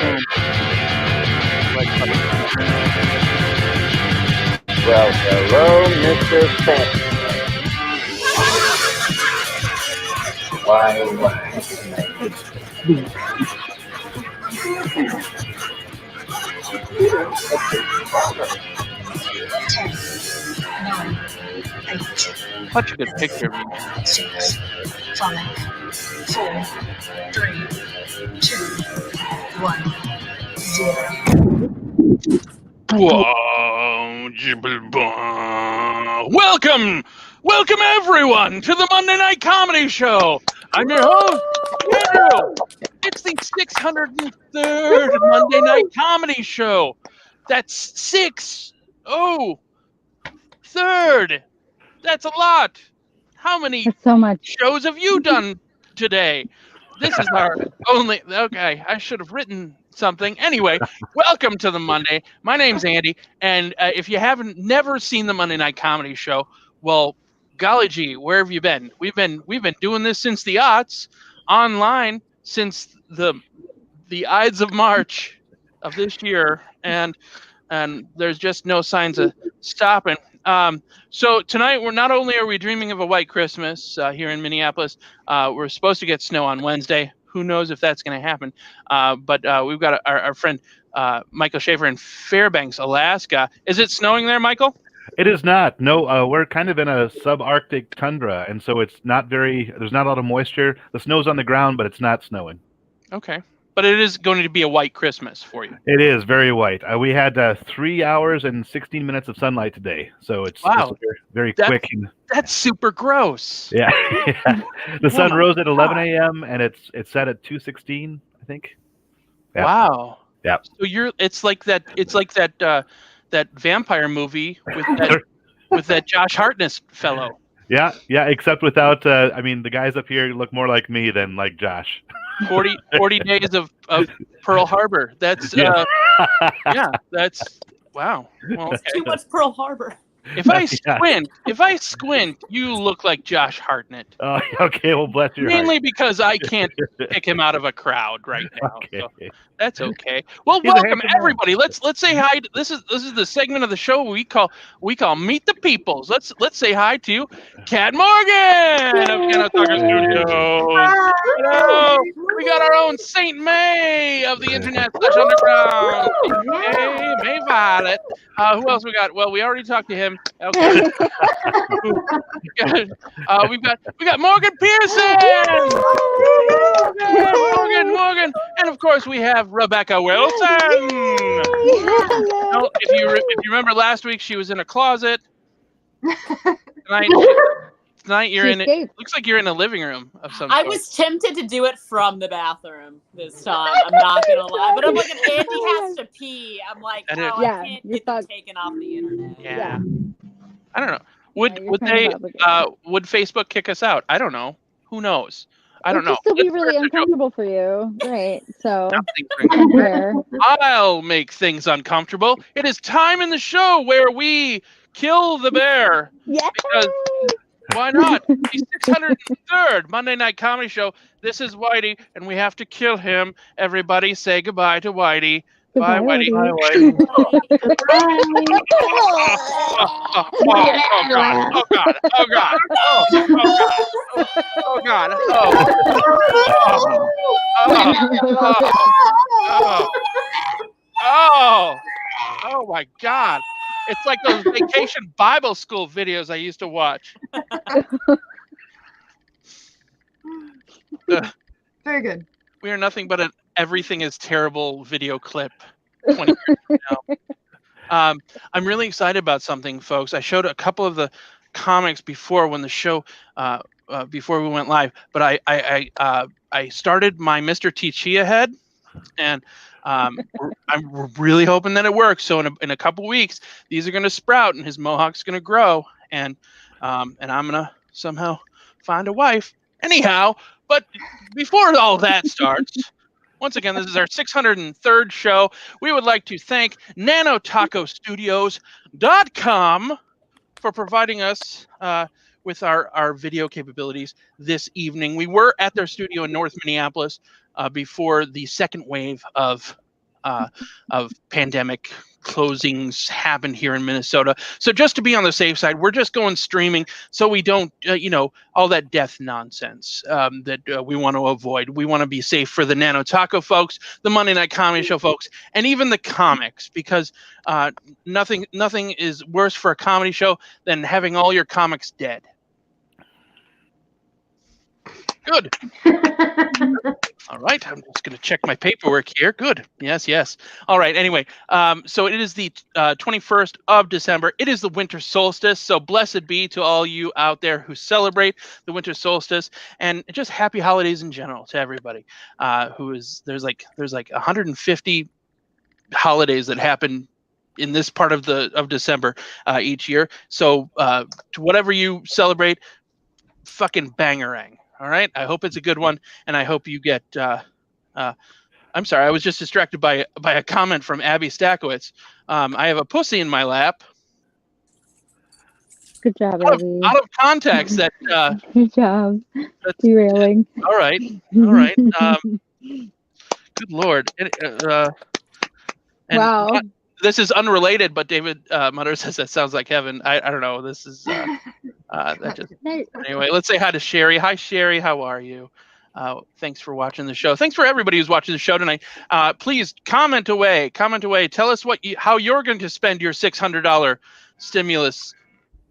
Well, hello, Mr. Santa. Such a good picture of you. 6, 5, 4, 3, 2, 1, 0. Welcome everyone to the Monday Night Comedy Show. I'm your host, Andrew. It's the 603rd Monday Night Comedy Show. That's 603rd. That's a lot. How many That's so much. shows have you done today? This is our only. Okay, I should have written something. Anyway, welcome to the Monday. My name's Andy, and if you haven't never seen the Monday Night Comedy Show, well, golly gee, where have you been? We've been doing this since the aughts, online since the Ides of March of this year, and there's just no signs of stopping. So tonight, not only are we dreaming of a white Christmas here in Minneapolis, we're supposed to get snow on Wednesday. Who knows if that's going to happen? But we've got our friend Michael Schaefer in Fairbanks, Alaska. Is it snowing there, Michael? It is not. No, we're kind of in a subarctic tundra, and so it's not there's not a lot of moisture. The snow's on the ground, but it's not snowing. Okay. But it is going to be a white Christmas for you. It is very white. We had 3 hours and 16 minutes of sunlight today, so it's very quick. That's super gross. Yeah. The sun rose at 11 a.m. and it's set at 2:16, I think. Yeah. Wow. Yeah. So it's like that vampire movie with that Josh Hartnett fellow. Yeah, except without the guys up here look more like me than like Josh. 40 days of Pearl Harbor. That's that's wow. Well, okay. Too much Pearl Harbor. If I squint, you look like Josh Hartnett. Oh, okay. Well, bless your Mainly heart. because I can't pick him out of a crowd right now. Okay. So that's okay. Well, welcome everybody. Let's say hi. This is the segment of the show we call Meet the Peoples. Let's say hi to Kat Morgan of Piano Talker Studios. Hello. We got our own Saint May of the Internet / Underground. May Violet. Who else we got? Well, we already talked to him. Okay. We got Morgan Pearson. Morgan, and of course we have Rebecca Wilson. Now, if you remember last week, she was in a closet. Tonight you're in it. Looks like you're in a living room of some sort. I was tempted to do it from the bathroom this time. I'm not gonna lie, but I'm like, if Andy has to pee, I'm like, I can't get them taken off the internet. Yeah. I don't know. Would Facebook kick us out? I don't know. Who knows? I don't know. It'll be really uncomfortable for you, right? So I'll make things uncomfortable. It is time in the show where we kill the bear. Yeah. Because why not? The 603rd Monday Night Comedy Show. This is Whitey, and we have to kill him. Everybody say goodbye to Whitey. Bye, Whitey. Bye, Whitey. Oh, God. Oh, God. Oh, God. Oh, God. Oh, my God. It's like those vacation Bible school videos I used to watch. Very good. We are nothing but an everything is terrible video clip 20 years from now. I'm really excited about something, folks. I showed a couple of the comics before when the show, before we went live, but I started my Mr. T. Chia head, and I'm really hoping that it works. So in a couple weeks, these are going to sprout, and his mohawk's going to grow, and I'm going to somehow find a wife. Anyhow, but before all that starts, once again, this is our 603rd show. We would like to thank nanotacostudios.com for providing us with our video capabilities this evening. We were at their studio in North Minneapolis before the second wave of pandemic closings happened here in Minnesota. So just to be on the safe side, we're just going streaming so we don't, all that death nonsense that we want to avoid. We want to be safe for the Nano Taco folks, the Monday Night Comedy Show folks, and even the comics, because nothing is worse for a comedy show than having all your comics dead. Good. All right. I'm just going to check my paperwork here. Good. Yes. All right. Anyway, so it is the 21st of December. It is the winter solstice. So blessed be to all you out there who celebrate the winter solstice, and just happy holidays in general to everybody. There's like 150 holidays that happen in this part of December each year. So to whatever you celebrate, fucking bangerang. All right. I hope it's a good one, and I hope you get. I'm sorry, I was just distracted by a comment from Abby Stakowitz. I have a pussy in my lap. Good job, Abby. Out of context. That. Good job. Derailing. All right. Good Lord. Wow. This is unrelated, but David Mutter says that sounds like heaven. I don't know. This is. Anyway, let's say hi to Sherry. Hi, Sherry. How are you? Thanks for watching the show. Thanks for everybody who's watching the show tonight. Please comment away. Tell us how you're going to spend your $600 stimulus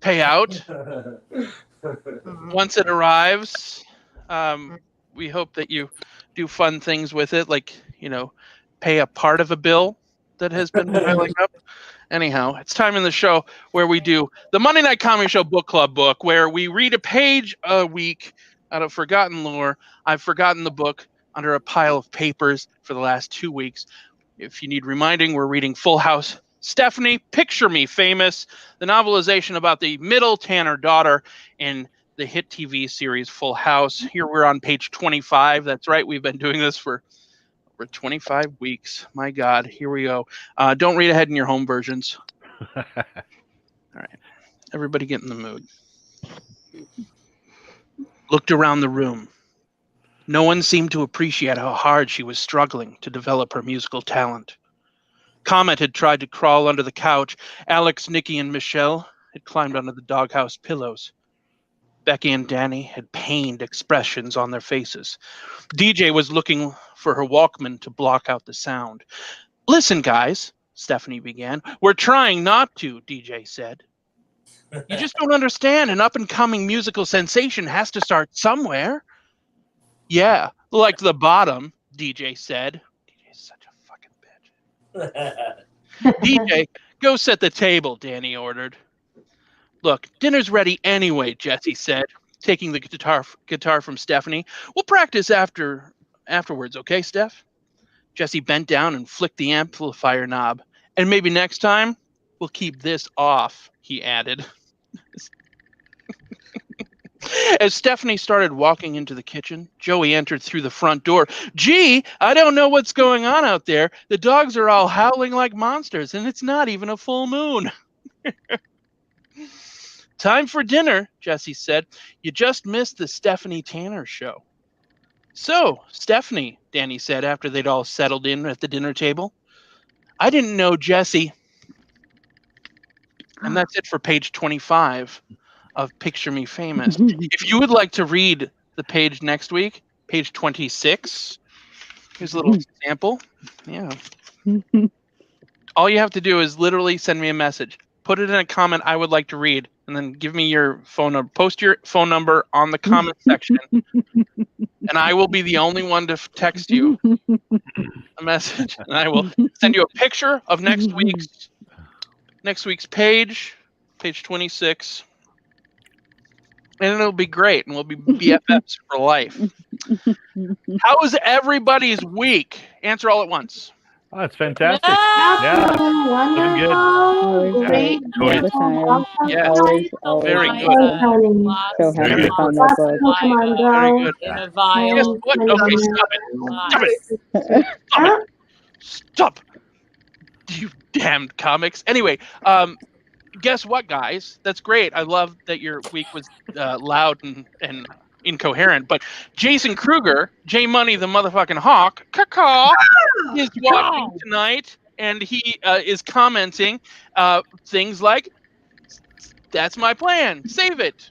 payout once it arrives. We hope that you do fun things with it, like pay a part of a bill that has been piling up. Anyhow, it's time in the show where we do the Monday Night Comedy Show Book Club book, where we read a page a week out of forgotten lore. I've forgotten the book under a pile of papers for the last 2 weeks. If you need reminding, we're reading Full House. Stephanie, Picture Me Famous, the novelization about the middle Tanner daughter in the hit TV series Full House. Here we're on page 25. That's right. We've been doing this for 25 weeks. My God, here we go. Don't read ahead in your home versions. All right. Everybody get in the mood. Looked around the room. No one seemed to appreciate how hard she was struggling to develop her musical talent. Comet had tried to crawl under the couch. Alex, Nikki, and Michelle had climbed under the doghouse pillows. Becky and Danny had pained expressions on their faces. DJ was looking for her Walkman to block out the sound. Listen, guys, Stephanie began. We're trying not to, DJ said. You just don't understand. An up-and-coming musical sensation has to start somewhere. Yeah, like the bottom, DJ said. DJ's such a fucking bitch. DJ, go set the table, Danny ordered. Look, dinner's ready anyway, Jesse said, taking the guitar from Stephanie. We'll practice afterwards, okay, Steph? Jesse bent down and flicked the amplifier knob. And maybe next time, we'll keep this off, he added. As Stephanie started walking into the kitchen, Joey entered through the front door. Gee, I don't know what's going on out there. The dogs are all howling like monsters, and it's not even a full moon. Time for dinner, Jesse said. You just missed the Stephanie Tanner show. So, Stephanie, Danny said after they'd all settled in at the dinner table. I didn't know Jesse. And that's it for page 25 of Picture Me Famous. If you would like to read the page next week, page 26, here's a little sample. Yeah. All you have to do is literally send me a message. Put it in a comment I would like to read, and then give me your phone number. Post your phone number on the comment section, and I will be the only one to text you a message, and I will send you a picture of next week's page 26, and it'll be great, and we'll be BFFs for life. How was everybody's week? Answer all at once. Oh, that's fantastic. Yeah. Doing good. Great. Yes. Very good. So happy to find that book. Very good. In a vial. What? Okay, stop it. Stop. You damned comics. Anyway, guess what, guys? That's great. I love that your week was loud and incoherent. But Jason Kruger, J Money the motherfucking hawk, is watching tonight, and he is commenting things like, "That's my plan. Save it."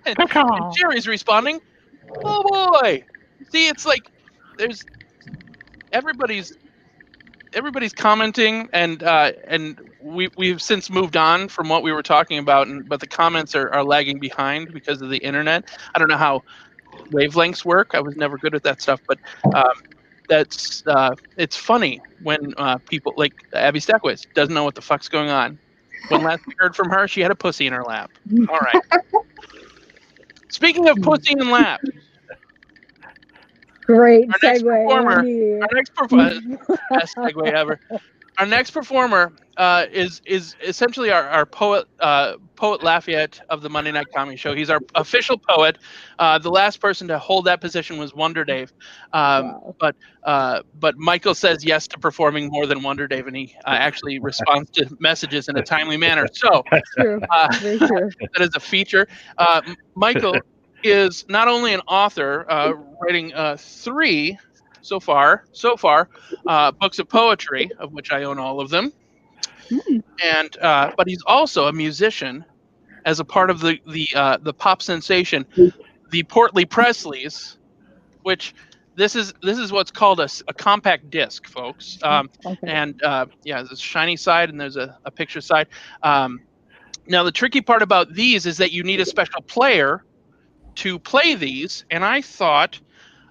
and Jerry's responding, "Oh boy." See, it's like there's everybody's commenting, and we've since moved on from what we were talking about, but the comments are lagging behind because of the internet. I don't know how wavelengths work. I was never good at that stuff, but that's it's funny when people like Abby Stackwitz doesn't know what the fuck's going on. When last we heard from her, she had a pussy in her lap. All right. Speaking of pussy in lap. Great Our next segue. Best segue ever. Our next performer is essentially our poet, poet Lafayette of the Monday Night Comedy Show. He's our official poet. The last person to hold that position was Wonder Dave, but Michael says yes to performing more than Wonder Dave, and he actually responds to messages in a timely manner. So true. Very true. That is a feature. Michael is not only an author, writing 3 so far books of poetry, of which I own all of them, and but he's also a musician, as a part of the pop sensation, the Portly Presleys, which this is what's called a compact disc, folks. And there's a shiny side and there's a picture side. Now the tricky part about these is that you need a special player to play these, and I thought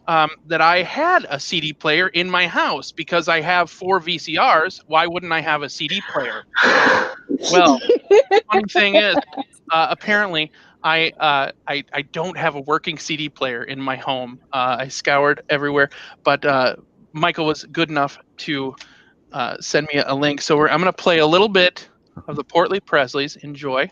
that I had a CD player in my house because I have 4 VCRs. Why wouldn't I have a CD player? Well, the funny thing is, apparently, I don't have a working CD player in my home. I scoured everywhere, but Michael was good enough to send me a link. So I'm going to play a little bit of the Portly Presleys. Enjoy.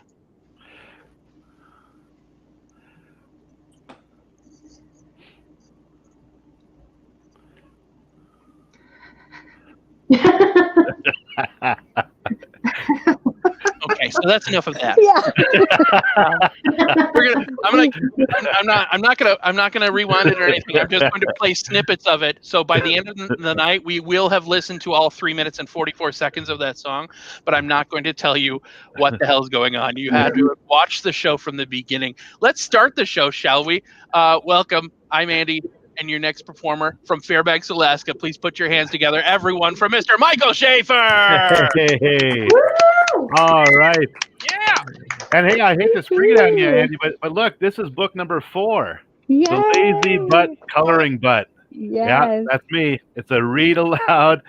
Okay, so that's enough of that. Yeah. I'm not gonna rewind it or anything. I'm just going to play snippets of it. So by the end of the night, we will have listened to all 3 minutes and 44 seconds of that song. But I'm not going to tell you what the hell's going on. You had to watch the show from the beginning. Let's start the show, shall we? Welcome. I'm Andy. And your next performer from Fairbanks, Alaska. Please put your hands together, everyone, for Mr. Michael Schaefer. Hey. All right. Yeah. And hey, I hate to spring it on you, Andy, but look, this is book number 4. Yay. The Lazy Butt Coloring Butt. Yes. Yeah, that's me. It's a read aloud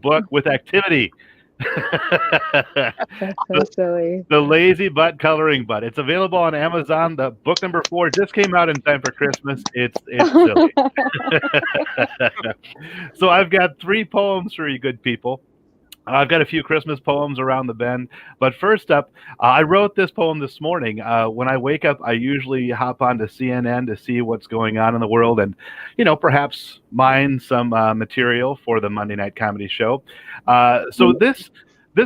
book with activity. That's so silly. The Lazy Butt Coloring Butt. It's available on Amazon. The book number 4 just came out in time for Christmas. It's silly. So I've got 3 poems for you good people. I've got a few Christmas poems around the bend. But first up, I wrote this poem this morning. When I wake up, I usually hop onto CNN to see what's going on in the world and, perhaps mine some material for the Monday Night Comedy Show. So this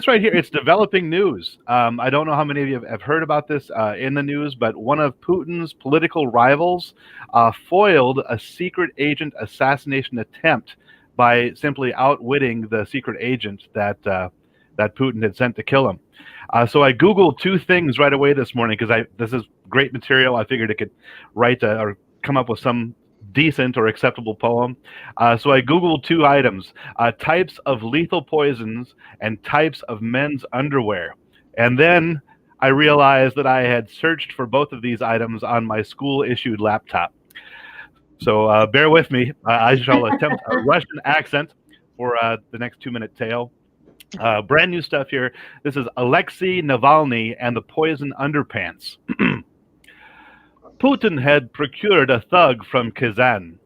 right here, it's developing news. I don't know how many of you have heard about this in the news, but one of Putin's political rivals foiled a secret agent assassination attempt by simply outwitting the secret agent that Putin had sent to kill him. So I Googled 2 things right away this morning because this is great material. I figured it could write or come up with some decent or acceptable poem. So I Googled 2 items, types of lethal poisons and types of men's underwear. And then I realized that I had searched for both of these items on my school-issued laptop. So bear with me. I shall attempt a Russian accent for the next 2-minute tale. Brand new stuff here. This is Alexei Navalny and the Poison Underpants. Putin had procured a thug from Kazan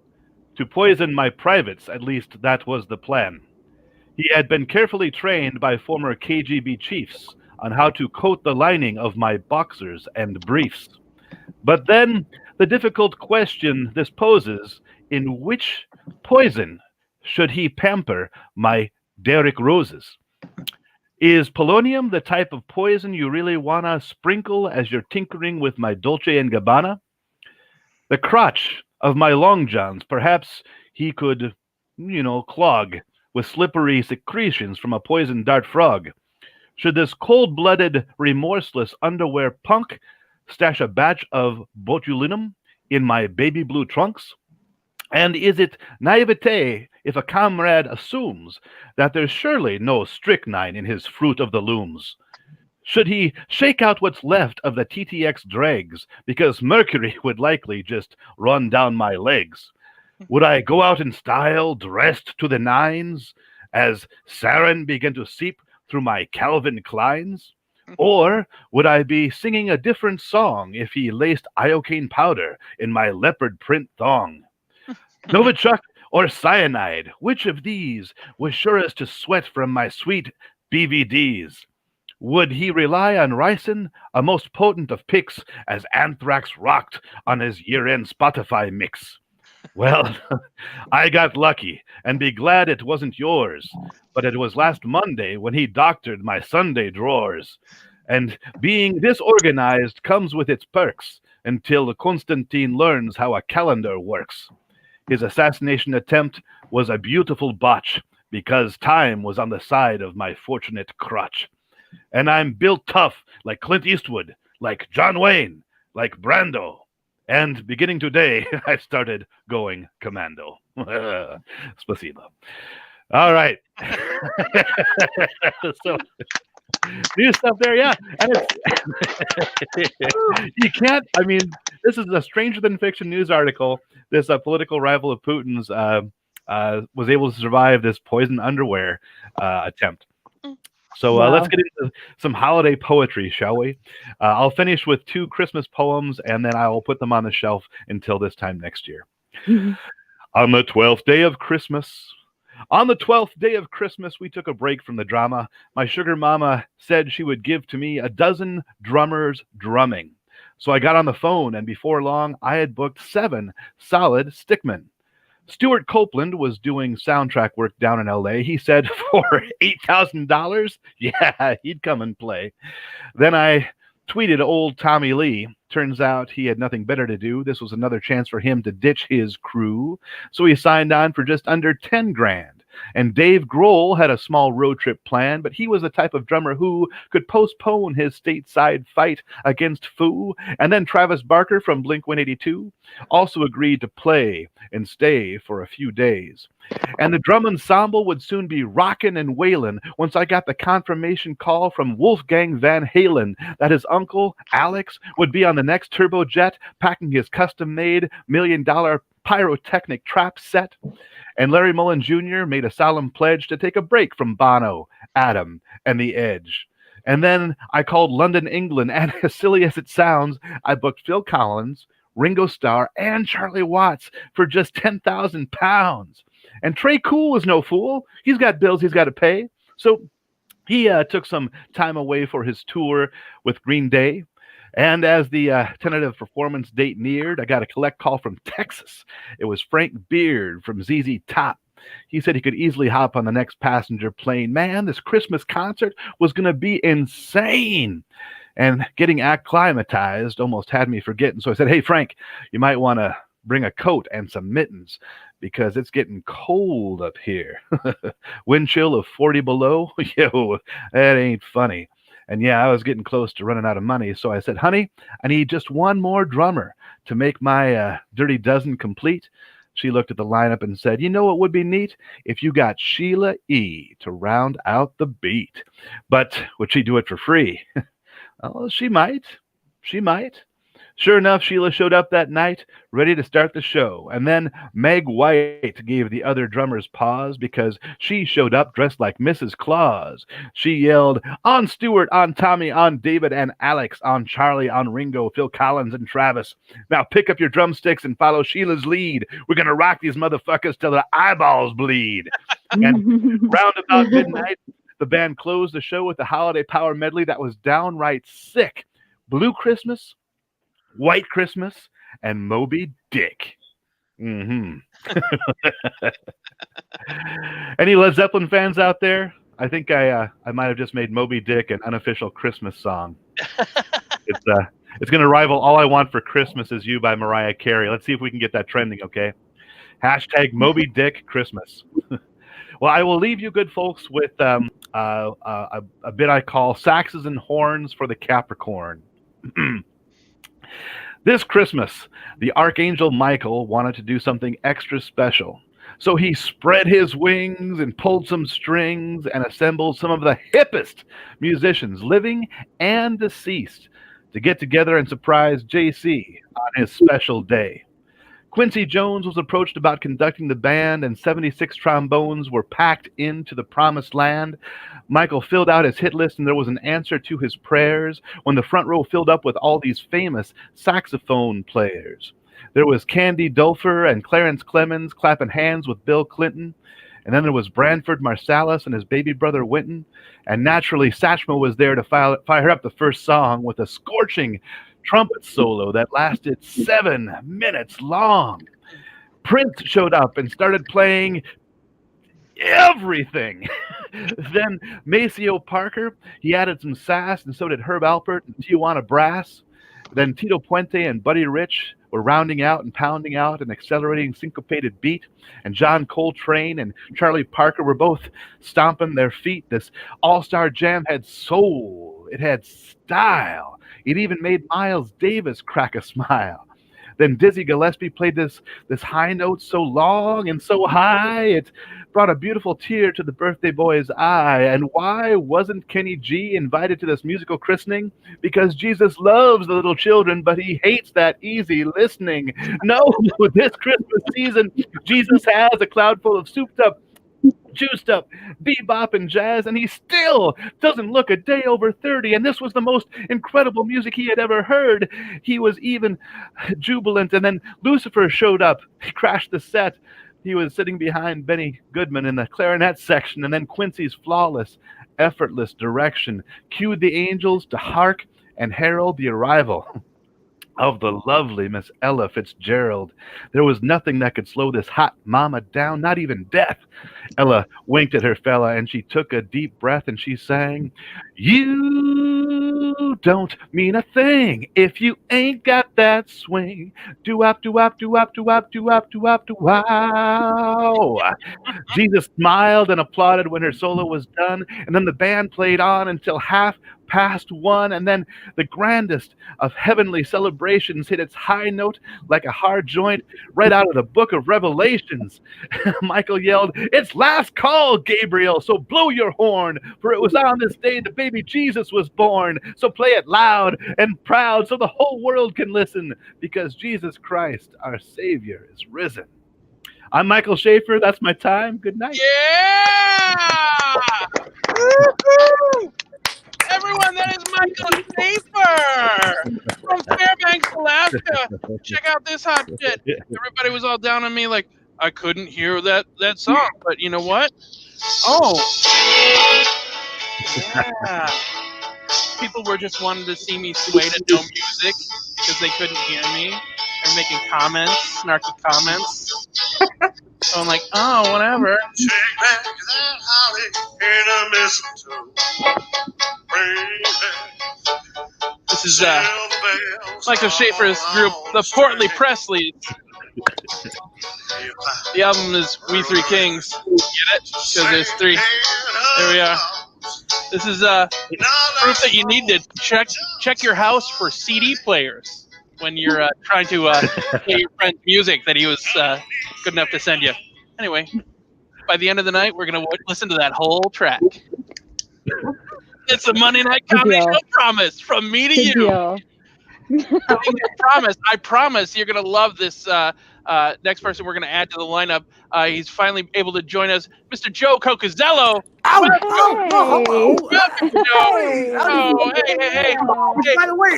to poison my privates. At least that was the plan. He had been carefully trained by former KGB chiefs on how to coat the lining of my boxers and briefs. But then the difficult question this poses, in which poison should he pamper my Derrick Roses? Is polonium the type of poison you really wanna sprinkle as you're tinkering with my Dolce and Gabbana? The crotch of my long johns, perhaps he could, clog with slippery secretions from a poisoned dart frog. Should this cold-blooded, remorseless underwear punk stash a batch of botulinum in my baby blue trunks? And is it naivete if a comrade assumes that there's surely no strychnine in his fruit of the looms? Should he shake out what's left of the TTX dregs, because mercury would likely just run down my legs? Would I go out in style, dressed to the nines, as sarin began to seep through my Calvin Kleins? Or would I be singing a different song if he laced iocane powder in my leopard print thong? Novichok or cyanide, which of these was surest to sweat from my sweet BVDs? Would he rely on ricin, a most potent of picks, as Anthrax rocked on his year-end Spotify mix? Well, I got lucky, and be glad it wasn't yours, but it was last Monday when he doctored my Sunday drawers. And being disorganized comes with its perks, until Constantine learns how a calendar works. His assassination attempt was a beautiful botch, because time was on the side of my fortunate crotch. And I'm built tough like Clint Eastwood, like John Wayne, like Brando. And beginning today, I started going commando. Spasibo. All right. So, new stuff there, yeah. And it's you can't. I mean, this is a stranger than fiction news article. This political rival of Putin's was able to survive this poison underwear attempt. So let's get into some holiday poetry, shall we? I'll finish with 2 Christmas poems, and then I will put them on the shelf until this time next year. On the 12th day of Christmas. On the 12th day of Christmas, we took a break from the drama. My sugar mama said she would give to me 12 drummers drumming. So I got on the phone, and before long, I had booked 7 solid stickmen. Stuart Copeland was doing soundtrack work down in L.A. He said for $8,000, yeah, he'd come and play. Then I tweeted old Tommy Lee. Turns out he had nothing better to do. This was another chance for him to ditch his crew. So he signed on for just under 10 grand. And Dave Grohl had a small road trip planned, but he was the type of drummer who could postpone his stateside fight against Foo. And then Travis Barker from Blink-182 also agreed to play and stay for a few days. And the drum ensemble would soon be rockin' and wailin' once I got the confirmation call from Wolfgang Van Halen that his uncle, Alex, would be on the next turbojet packing his custom-made $1 million pyrotechnic trap set. And Larry Mullen Jr. made a solemn pledge to take a break from Bono, Adam, and The Edge. And then I called London, England, and as silly as it sounds, I booked Phil Collins, Ringo Starr, and Charlie Watts for just 10,000 pounds. And Trey Cool was no fool. He's got bills he's got to pay. So he took some time away for his tour with Green Day. And as the tentative performance date neared, I got a collect call from Texas. It was Frank Beard from ZZ Top. He said he could easily hop on the next passenger plane. Man, this Christmas concert was going to be insane. And getting acclimatized almost had me forgetting. So I said, hey, Frank, you might want to bring a coat and some mittens because it's getting cold up here. Wind chill of 40 below. Yo, that ain't funny. And yeah, I was getting close to running out of money. So I said, honey, I need just one more drummer to make my Dirty Dozen complete. She looked at the lineup and said, you know what would be neat? If you got Sheila E. to round out the beat. But would she do it for free? Oh, she might. She might. Sure enough, Sheila showed up that night, ready to start the show. And then Meg White gave the other drummers pause because she showed up dressed like Mrs. Claus. She yelled, on Stuart, on Tommy, on David and Alex, on Charlie, on Ringo, Phil Collins, and Travis. Now pick up your drumsticks and follow Sheila's lead. We're going to rock these motherfuckers till their eyeballs bleed. And round about midnight, the band closed the show with the holiday power medley that was downright sick. Blue Christmas, White Christmas, and Moby Dick. Mm-hmm. Any Led Zeppelin fans out there? I think I might have just made Moby Dick an unofficial Christmas song. It's going to rival All I Want for Christmas Is You by Mariah Carey. Let's see if we can get that trending, okay? Hashtag Moby Dick Christmas. Well, I will leave you good folks with a bit I call Saxes and Horns for the Capricorn. This Christmas, the Archangel Michael wanted to do something extra special. So he spread his wings and pulled some strings and assembled some of the hippest musicians, living and deceased, to get together and surprise JC on his special day. Quincy Jones was approached about conducting the band, and 76 trombones were packed into the promised land. Michael filled out his hit list, and there was an answer to his prayers when the front row filled up with all these famous saxophone players. There was Candy Dulfer and Clarence Clemens clapping hands with Bill Clinton. And then there was Branford Marsalis and his baby brother Wynton. And naturally, Satchmo was there to fire up the first song with a scorching trumpet solo that lasted 7 minutes long. Prince showed up and started playing everything. Then Maceo Parker, he added some sass, and so did Herb Alpert and Tijuana Brass. Then Tito Puente and Buddy Rich were rounding out and pounding out an accelerating syncopated beat. And John Coltrane and Charlie Parker were both stomping their feet. This all-star jam had soul. It had style. It even made Miles Davis crack a smile. Then Dizzy Gillespie played this high note so long and so high, it brought a beautiful tear to the birthday boy's eye. And why wasn't Kenny G invited to this musical christening? Because Jesus loves the little children, but he hates that easy listening. No, this Christmas season, Jesus has a cloud full of souped up, juiced up bebop and jazz, and he still doesn't look a day over 30. And this was the most incredible music he had ever heard. He was even jubilant. And then Lucifer showed up. He crashed the set. He was sitting behind Benny Goodman in the clarinet section. And then Quincy's flawless, effortless direction cued the angels to hark and herald the arrival of the lovely Miss Ella Fitzgerald. There was nothing that could slow this hot mama down, not even death. Ella winked at her fella, and she took a deep breath, and she sang, "You don't mean a thing if you ain't got that swing. Do-wop, do-wop, do-wop, do-wop, do-wop, do-wop, do-wow." Jesus smiled and applauded when her solo was done, and then the band played on until 1:30, and then the grandest of heavenly celebrations hit its high note like a hard joint right out of the book of Revelations. Michael yelled, "It's last call, Gabriel, so blow your horn, for it was on this day the baby Jesus was born. So play it loud and proud so the whole world can listen, because Jesus Christ, our Savior, is risen." I'm Michael Schaefer. That's my time. Good night. Yeah! Woo-hoo! Everyone, that is Michael Schaefer from Fairbanks, Alaska. Check out this hot shit. Everybody was all down on me like, I couldn't hear that song, but you know what? Oh. Yeah. People were just wanting to see me sway to no music because they couldn't hear me. They're making comments, snarky comments. So I'm like, oh, whatever. Shake back that holly in a mistletoe. This is Michael Schaefer's group, the Portly Presleys. The album is We Three Kings. Get it? Because there's three. There we are. This is proof that you need to check your house for CD players when you're trying to play your friend's music that he was good enough to send you. Anyway, by the end of the night, we're going to listen to that whole track. It's a Monday Night Comedy Show promise from me to you. I promise you're going to love this next person we're going to add to the lineup. He's finally able to join us, Mr. Joe Cocazello. Welcome, Joe. Hey. By the way,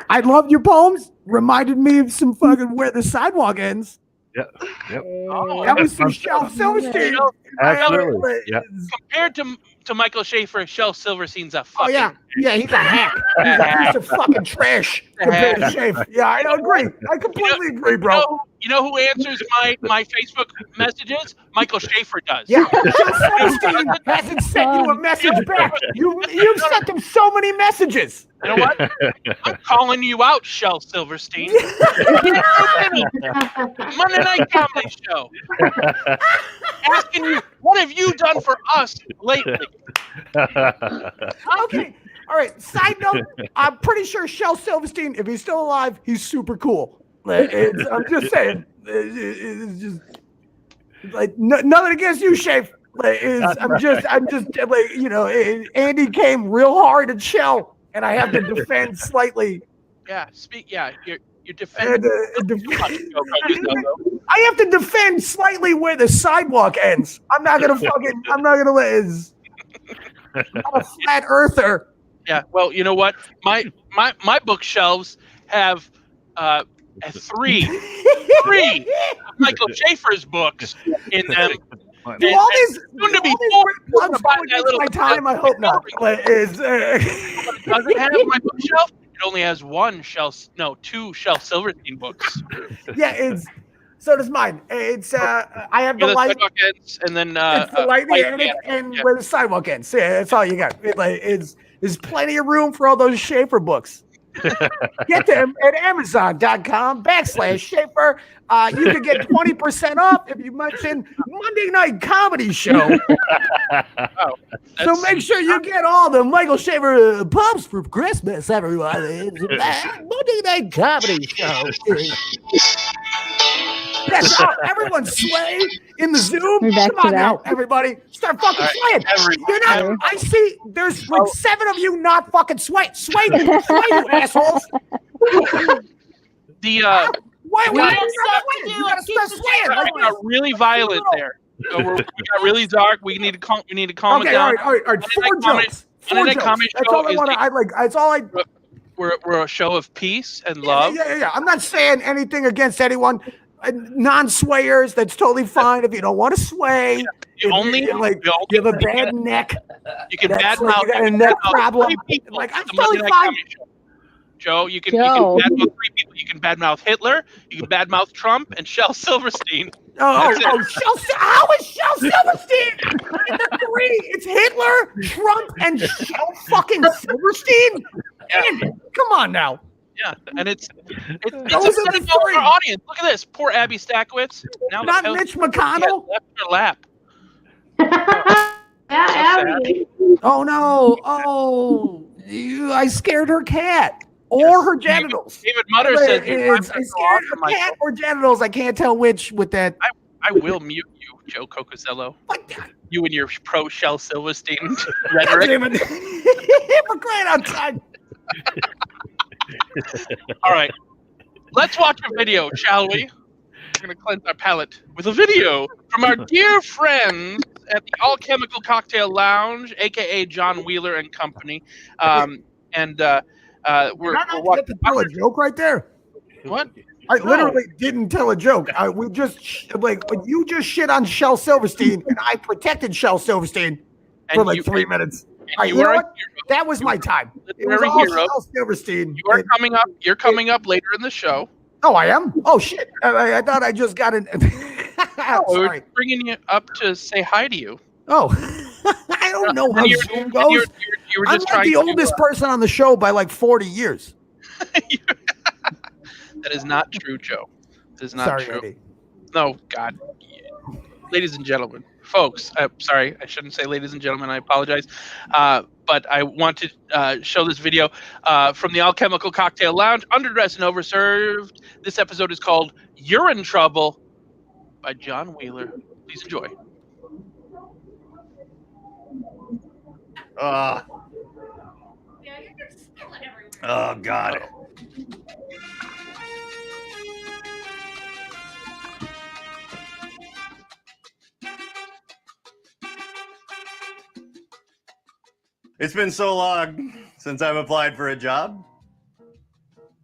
I love your poems. Reminded me of some fucking Where the Sidewalk Ends. Yep. Oh, that was some Shel Silverstein. Absolutely. Yep. Compared to Michael Schaefer, Shel Silverstein's a fucking... Oh, yeah, he's a hack. He's a piece of fucking trash compared to Schaefer. Yeah, I agree. I completely agree, bro. You know who answers my Facebook messages? Michael Schaefer does. Yeah, Shel Silverstein hasn't sent you a message back. You've sent him so many messages. You know what? I'm calling you out, Shel Silverstein. Monday Night Comedy Show. Asking you, what have you done for us lately? Okay. All right. Side note, I'm pretty sure Shel Silverstein, if he's still alive, he's super cool. I'm just saying. It's just like nothing against you, Shafe. I'm just like, you know, Andy came real hard at Shel, and I have to defend slightly. Yeah, you're defending. I have to defend slightly where the sidewalk ends. I'm not gonna let his. I'm not a flat earther. Yeah, well, you know what? My bookshelves have three Michael Schaefer's books in them. Do all these soon to be my time? I hope not. Does it have my bookshelf? It only has two Shel Silverstein books. Yeah, so does mine. It's I have the light ends, and then it's the light and where the sidewalk ends. Yeah, that's all you got. There's plenty of room for all those Schaefer books. Get them at Amazon.com/Schaefer. You can get 20% off if you mention Monday Night Comedy Show. So make sure you get all the Michael Schaefer pubs for Christmas, everyone. It's Monday Night Comedy Show. Yes, everyone sway in the Zoom. Come on now, everybody. Start fucking swaying. You're not. I see there's like 7 of you not fucking sway. Sway, you assholes. Why we have stuff to do. It got really violent there. So we got really dark. We need to calm it down. All right. 4 jokes. 4 jokes. That's all I want to. That's all I. We're a show of peace and love. Yeah. I'm not saying anything against anyone. Non-swayers, that's totally fine. If you don't want to sway, you have a bad neck. You can badmouth. You got a neck problem. Like I'm totally fine. Joe, you can badmouth 3 people. You can badmouth Hitler. You can badmouth Trump and Shel Silverstein. How is Shel Silverstein? It's 3. It's Hitler, Trump, and Shel fucking Silverstein. Yeah. Come on now. Yeah, and it's upsetting to our audience. Look at this, poor Abby Stackwitz. Now not Mitch McConnell. Left her lap. Abby. Oh no! Oh, I scared her cat or her genitals. David Mutter said I scared her cat or genitals. I can't tell which with that. I will mute you, Joe Cocozello. You and your pro Shel Silverstein rhetoric. Hypocrite outside. All right, let's watch a video, shall we? We're going to cleanse our palate with a video from our dear friends at the All Chemical Cocktail Lounge, a.k.a. John Wheeler and Company. We're watching. Tell a joke right there. What? I literally didn't tell a joke. We just you just shit on Shel Silverstein, and I protected Shel Silverstein for 3 minutes. That was my time. It was all Shel Silverstein. You're coming up later in the show. Oh, I am? Oh, shit. I thought I just got it. We were bringing you up to say hi to you. Oh, I don't know how Zoom goes. You were just I'm like the oldest person on the show by 40 years. That is not true, Joe. That is not true. Eddie. No, God. Ladies and gentlemen. Folks, sorry, I shouldn't say ladies and gentlemen. I apologize. But I want to show this video from the All Chemical Cocktail Lounge, Underdressed and Overserved. This episode is called You're in Trouble by John Wheeler. Please enjoy. Oh, God. It's been so long since I've applied for a job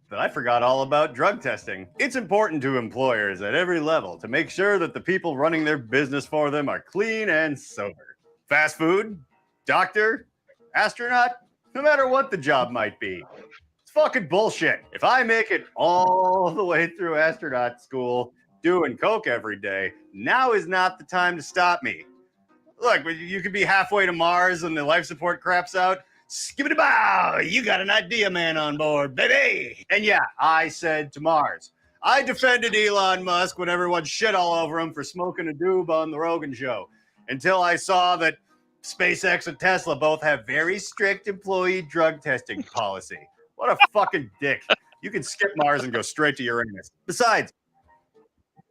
that I forgot all about drug testing. It's important to employers at every level to make sure that the people running their business for them are clean and sober. Fast food, doctor, astronaut, no matter what the job might be. It's fucking bullshit. If I make it all the way through astronaut school, doing coke every day, now is not the time to stop me. Look, you could be halfway to Mars and the life support craps out. Skibbity bow, you got an idea man on board, baby. And yeah, I said to Mars. I defended Elon Musk when everyone shit all over him for smoking a doob on the Rogan show, until I saw that SpaceX and Tesla both have very strict employee drug testing policy. What a fucking dick. You can skip Mars and go straight to Uranus. Besides,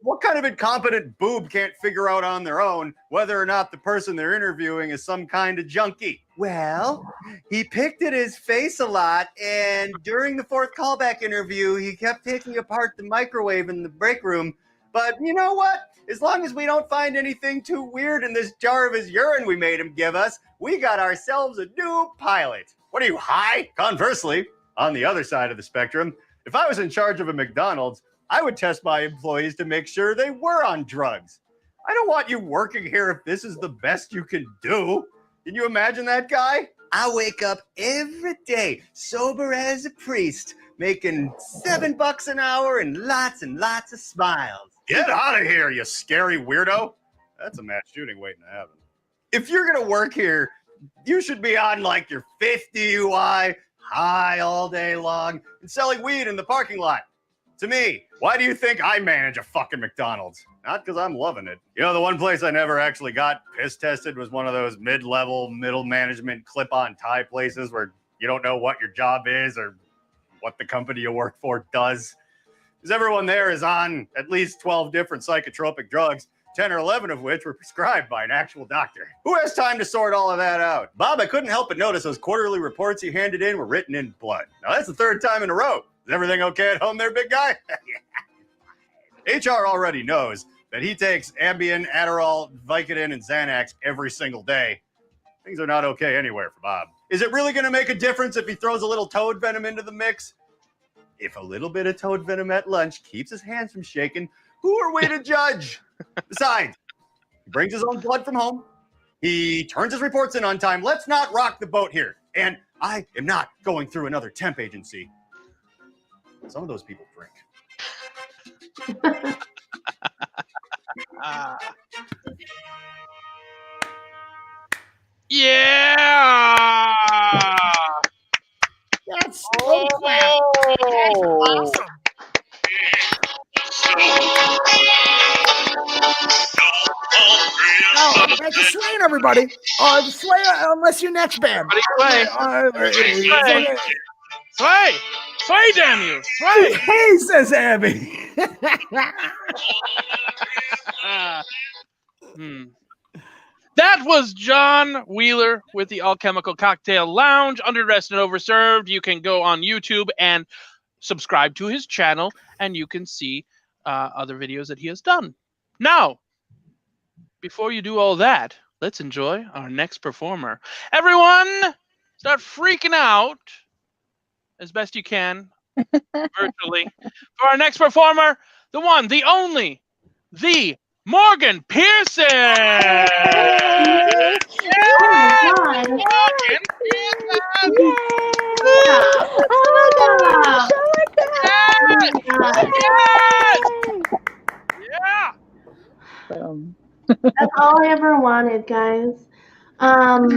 what kind of incompetent boob can't figure out on their own whether or not the person they're interviewing is some kind of junkie? Well, he picked at his face a lot, and during the fourth callback interview, he kept taking apart the microwave in the break room. But you know what? As long as we don't find anything too weird in this jar of his urine we made him give us, we got ourselves a new pilot. What are you, high? Conversely, on the other side of the spectrum, if I was in charge of a McDonald's, I would test my employees to make sure they were on drugs. I don't want you working here if this is the best you can do. Can you imagine that guy? I wake up every day, sober as a priest, making $7 an hour and lots of smiles. Get out of here, you scary weirdo. That's a mass shooting waiting to happen. If you're going to work here, you should be on like your 5th DUI, high all day long, and selling weed in the parking lot. To me, why do you think I manage a fucking McDonald's? Not because I'm loving it. You know, the one place I never actually got piss tested was one of those mid-level, middle management clip-on tie places where you don't know what your job is or what the company you work for does. Because everyone there is on at least 12 different psychotropic drugs, 10 or 11 of which were prescribed by an actual doctor. Who has time to sort all of that out? Bob, I couldn't help but notice those quarterly reports you handed in were written in blood. Now, that's the 3rd time in a row. Is everything okay at home there, big guy? HR already knows that he takes Ambien, Adderall, Vicodin, and Xanax every single day. Things are not okay anywhere for Bob. Is it really going to make a difference if he throws a little toad venom into the mix? If a little bit of toad venom at lunch keeps his hands from shaking, who are we to judge? Besides, he brings his own blood from home. He turns his reports in on time. Let's not rock the boat here. And I am not going through another temp agency. Some of those people drink. Yeah! That's so clap. That's awesome. Oh, make a swing, everybody. Sway unless you're next band. Sway. Sway! Sway, damn you! Sway! Hey, says Abby. That was John Wheeler with the Alchemical Cocktail Lounge, Underdressed and Overserved. You can go on YouTube and subscribe to his channel, and you can see other videos that he has done. Now, before you do all that, let's enjoy our next performer. Everyone, start freaking out as best you can virtually for our next performer, the one, the only, the Morgan Pearson. Oh my God. Morgan Pearson. Yeah. That's all I ever wanted, guys. Happy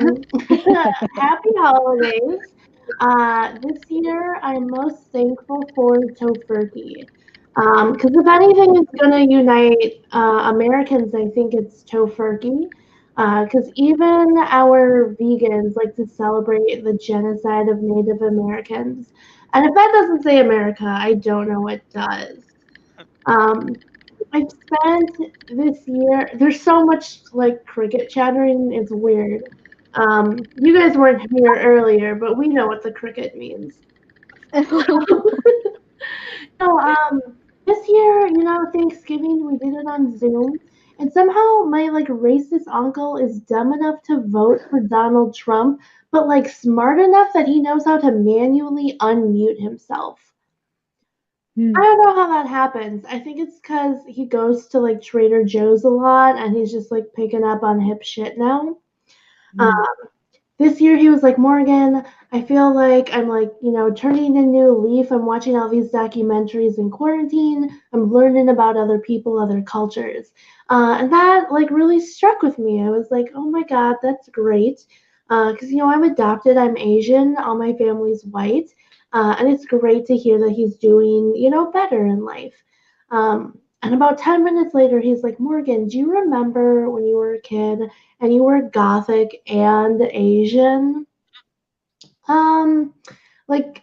holidays. This year, I'm most thankful for Tofurkey. Because if anything is going to unite Americans, I think it's Tofurkey. Because even our vegans like to celebrate the genocide of Native Americans. And if that doesn't say America, I don't know what does. I've spent this year, there's so much like cricket chattering, it's weird. You guys weren't here earlier, but we know what the cricket means. This year, Thanksgiving, we did it on Zoom, and somehow my racist uncle is dumb enough to vote for Donald Trump, but smart enough that he knows how to manually unmute himself. I don't know how that happens. I think it's because he goes to Trader Joe's a lot, and he's just picking up on hip shit now. this year he was like, Morgan, I feel like I'm like, turning a new leaf. I'm watching all these documentaries in quarantine. I'm learning about other people, other cultures. And that like really struck with me. I was like, oh my God, that's great. Because, I'm adopted, I'm Asian, all my family's white. And it's great to hear that he's doing, better in life. And about 10 minutes later, he's like, Morgan, do you remember when you were a kid and you were Gothic and Asian? Like,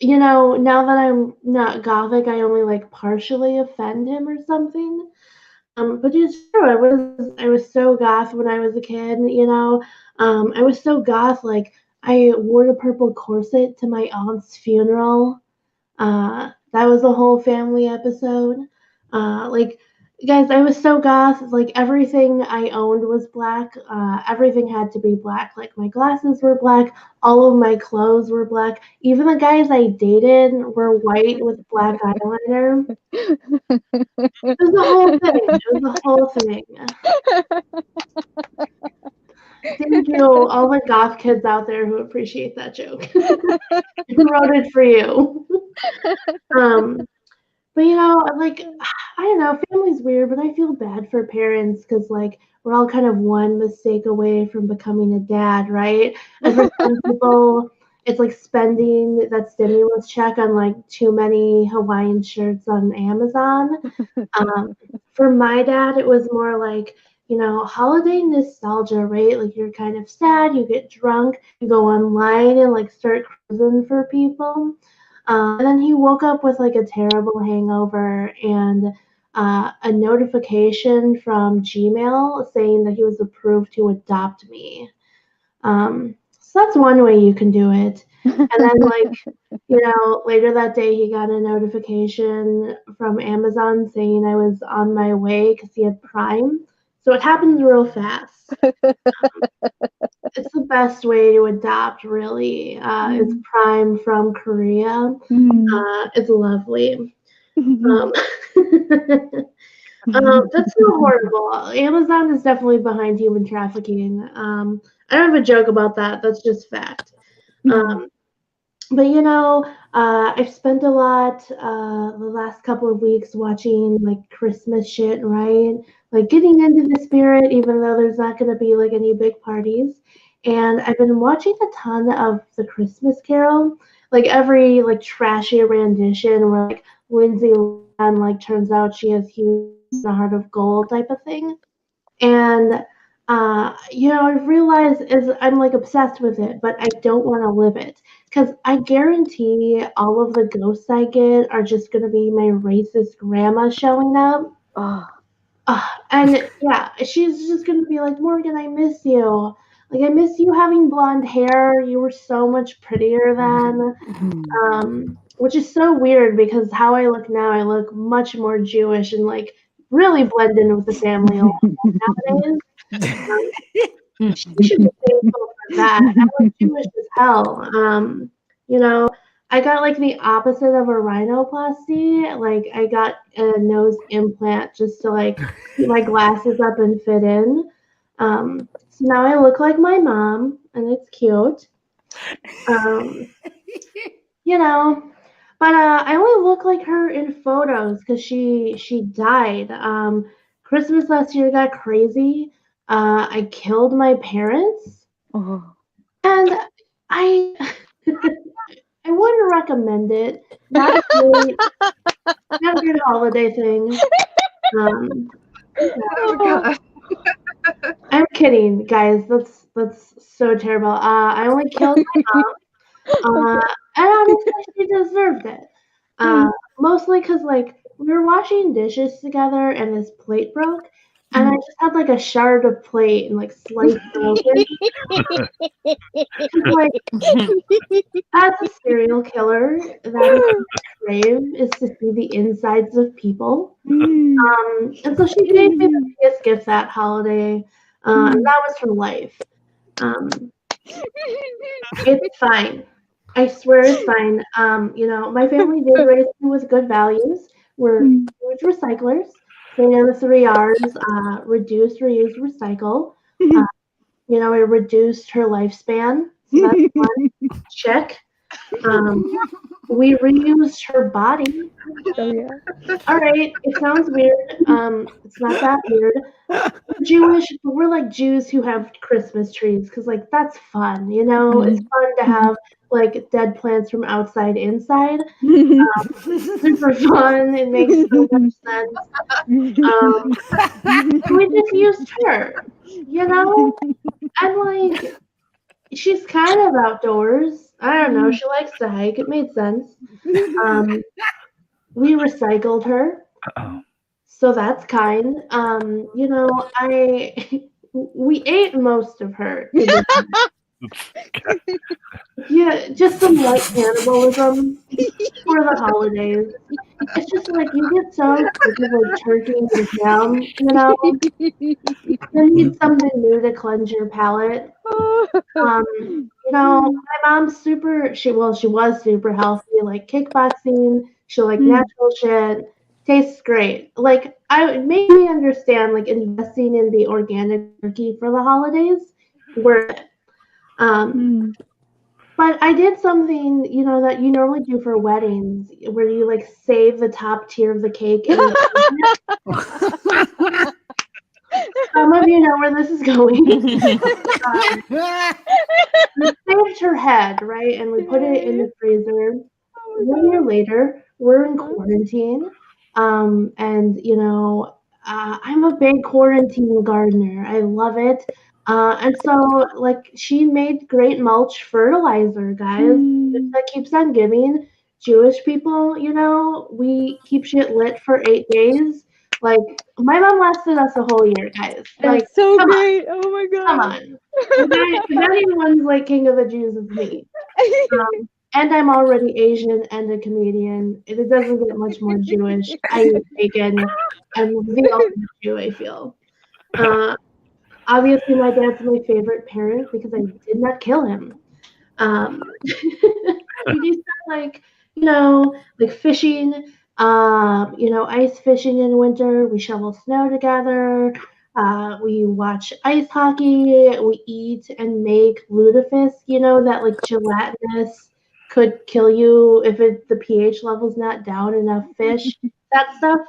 now that I'm not Gothic, I only like partially offend him or something. But it's true. I was so goth when I was a kid, I was so goth, like I wore a purple corset to my aunt's funeral. That was a whole family episode. Like, guys, I was so goth. Like, everything I owned was black. Everything had to be black. Like, my glasses were black. All of my clothes were black. Even the guys I dated were white with black eyeliner. It was the whole thing. It was the whole thing. Thank you, all the goth kids out there who appreciate that joke. Who wrote it for you? But like, I don't know, family's weird, but I feel bad for parents because like we're all kind of one mistake away from becoming a dad, right? And for some people, it's like spending that stimulus check on like too many Hawaiian shirts on Amazon. For my dad, it was more like, holiday nostalgia, right? Like you're kind of sad, you get drunk, you go online and like start cruising for people. And then he woke up with like a terrible hangover and a notification from Gmail saying that he was approved to adopt me. So that's one way you can do it. And then later that day he got a notification from Amazon saying I was on my way because he had Prime. So it happens real fast. It's the best way to adopt, really. It's Prime from Korea. It's lovely. That's so horrible. Amazon is definitely behind human trafficking. I don't have a joke about that. That's just fact. But I've spent a lot the last couple of weeks watching like Christmas shit, right? Like getting into the spirit, even though there's not going to be like any big parties. And I've been watching a ton of The Christmas Carol, like every like trashy rendition where like Lindsay Lohan like turns out she has a heart of gold type of thing. And I've realized is I'm like obsessed with it, but I don't want to live it because I guarantee all of the ghosts I get are just gonna be my racist grandma showing up. And yeah, she's just gonna be like, Morgan, I miss you. Like I miss you having blonde hair. You were so much prettier then. Which is so weird because how I look now, I look much more Jewish and like really blend in with the family a lot nowadays. She should be thankful for that. I was Jewish as hell. I got like the opposite of a rhinoplasty. Like I got a nose implant just to like keep my glasses up and fit in. So now I look like my mom, and it's cute. But I only look like her in photos because she died. Christmas last year got crazy. I killed my parents, and I I wouldn't recommend it. Not a good holiday thing. Oh God. I'm kidding, guys. That's so terrible. I only killed my mom. And honestly, she deserved it. Mostly because like we were washing dishes together and this plate broke, and I just had like a shard of plate and like sliced it open. Like as a serial killer, that is what I crave is to see the insides of people. And so she gave me the biggest gift that holiday, and that was her life. It's fine. I swear it's fine. My family did raise me with good values. We're huge recyclers. They know the 3 R's, reduce, reuse, recycle. it reduced her lifespan. So that's one. Check. We reused her body. Oh yeah. All right, it sounds weird. It's not that weird. We're Jewish, but we're like Jews who have Christmas trees because, like, that's fun. It's fun to have like dead plants from outside inside. Super fun. It makes so much sense. We just used her, and like she's kind of outdoors. I don't know. She likes to hike. It made sense. We recycled her. So that's kind. We ate most of her. Yeah, just some light cannibalism for the holidays. It's just like you get so sick of like turkey and ham, You need something new to cleanse your palate. My mom's she was super healthy, like kickboxing. She like natural shit. Tastes great. Like it made me understand like investing in the organic turkey for the holidays. Worth it. But I did something, that you normally do for weddings, where you like save the top tier of the cake. And some of you know where this is going. We saved her head, right? And we put it in the freezer. 1 year later, we're in quarantine. I'm a big quarantine gardener. I love it. And so, like, she made great mulch fertilizer, guys. That keeps on giving. Jewish people, we keep shit lit for 8 days. Like, my mom lasted us a whole year, guys. Like, that's so great. Oh my god. Come on. If anyone's like king of the Jews, it's me. And I'm already Asian and a comedian. It doesn't get much more Jewish. I eat bacon. I'm the ultimate Jew, I feel. Obviously, my dad's my favorite parent because I did not kill him. We do stuff like, like fishing, ice fishing in winter. We shovel snow together. We watch ice hockey. We eat and make lutefisk, that like gelatinous could kill you if the pH level's not down enough fish, that stuff.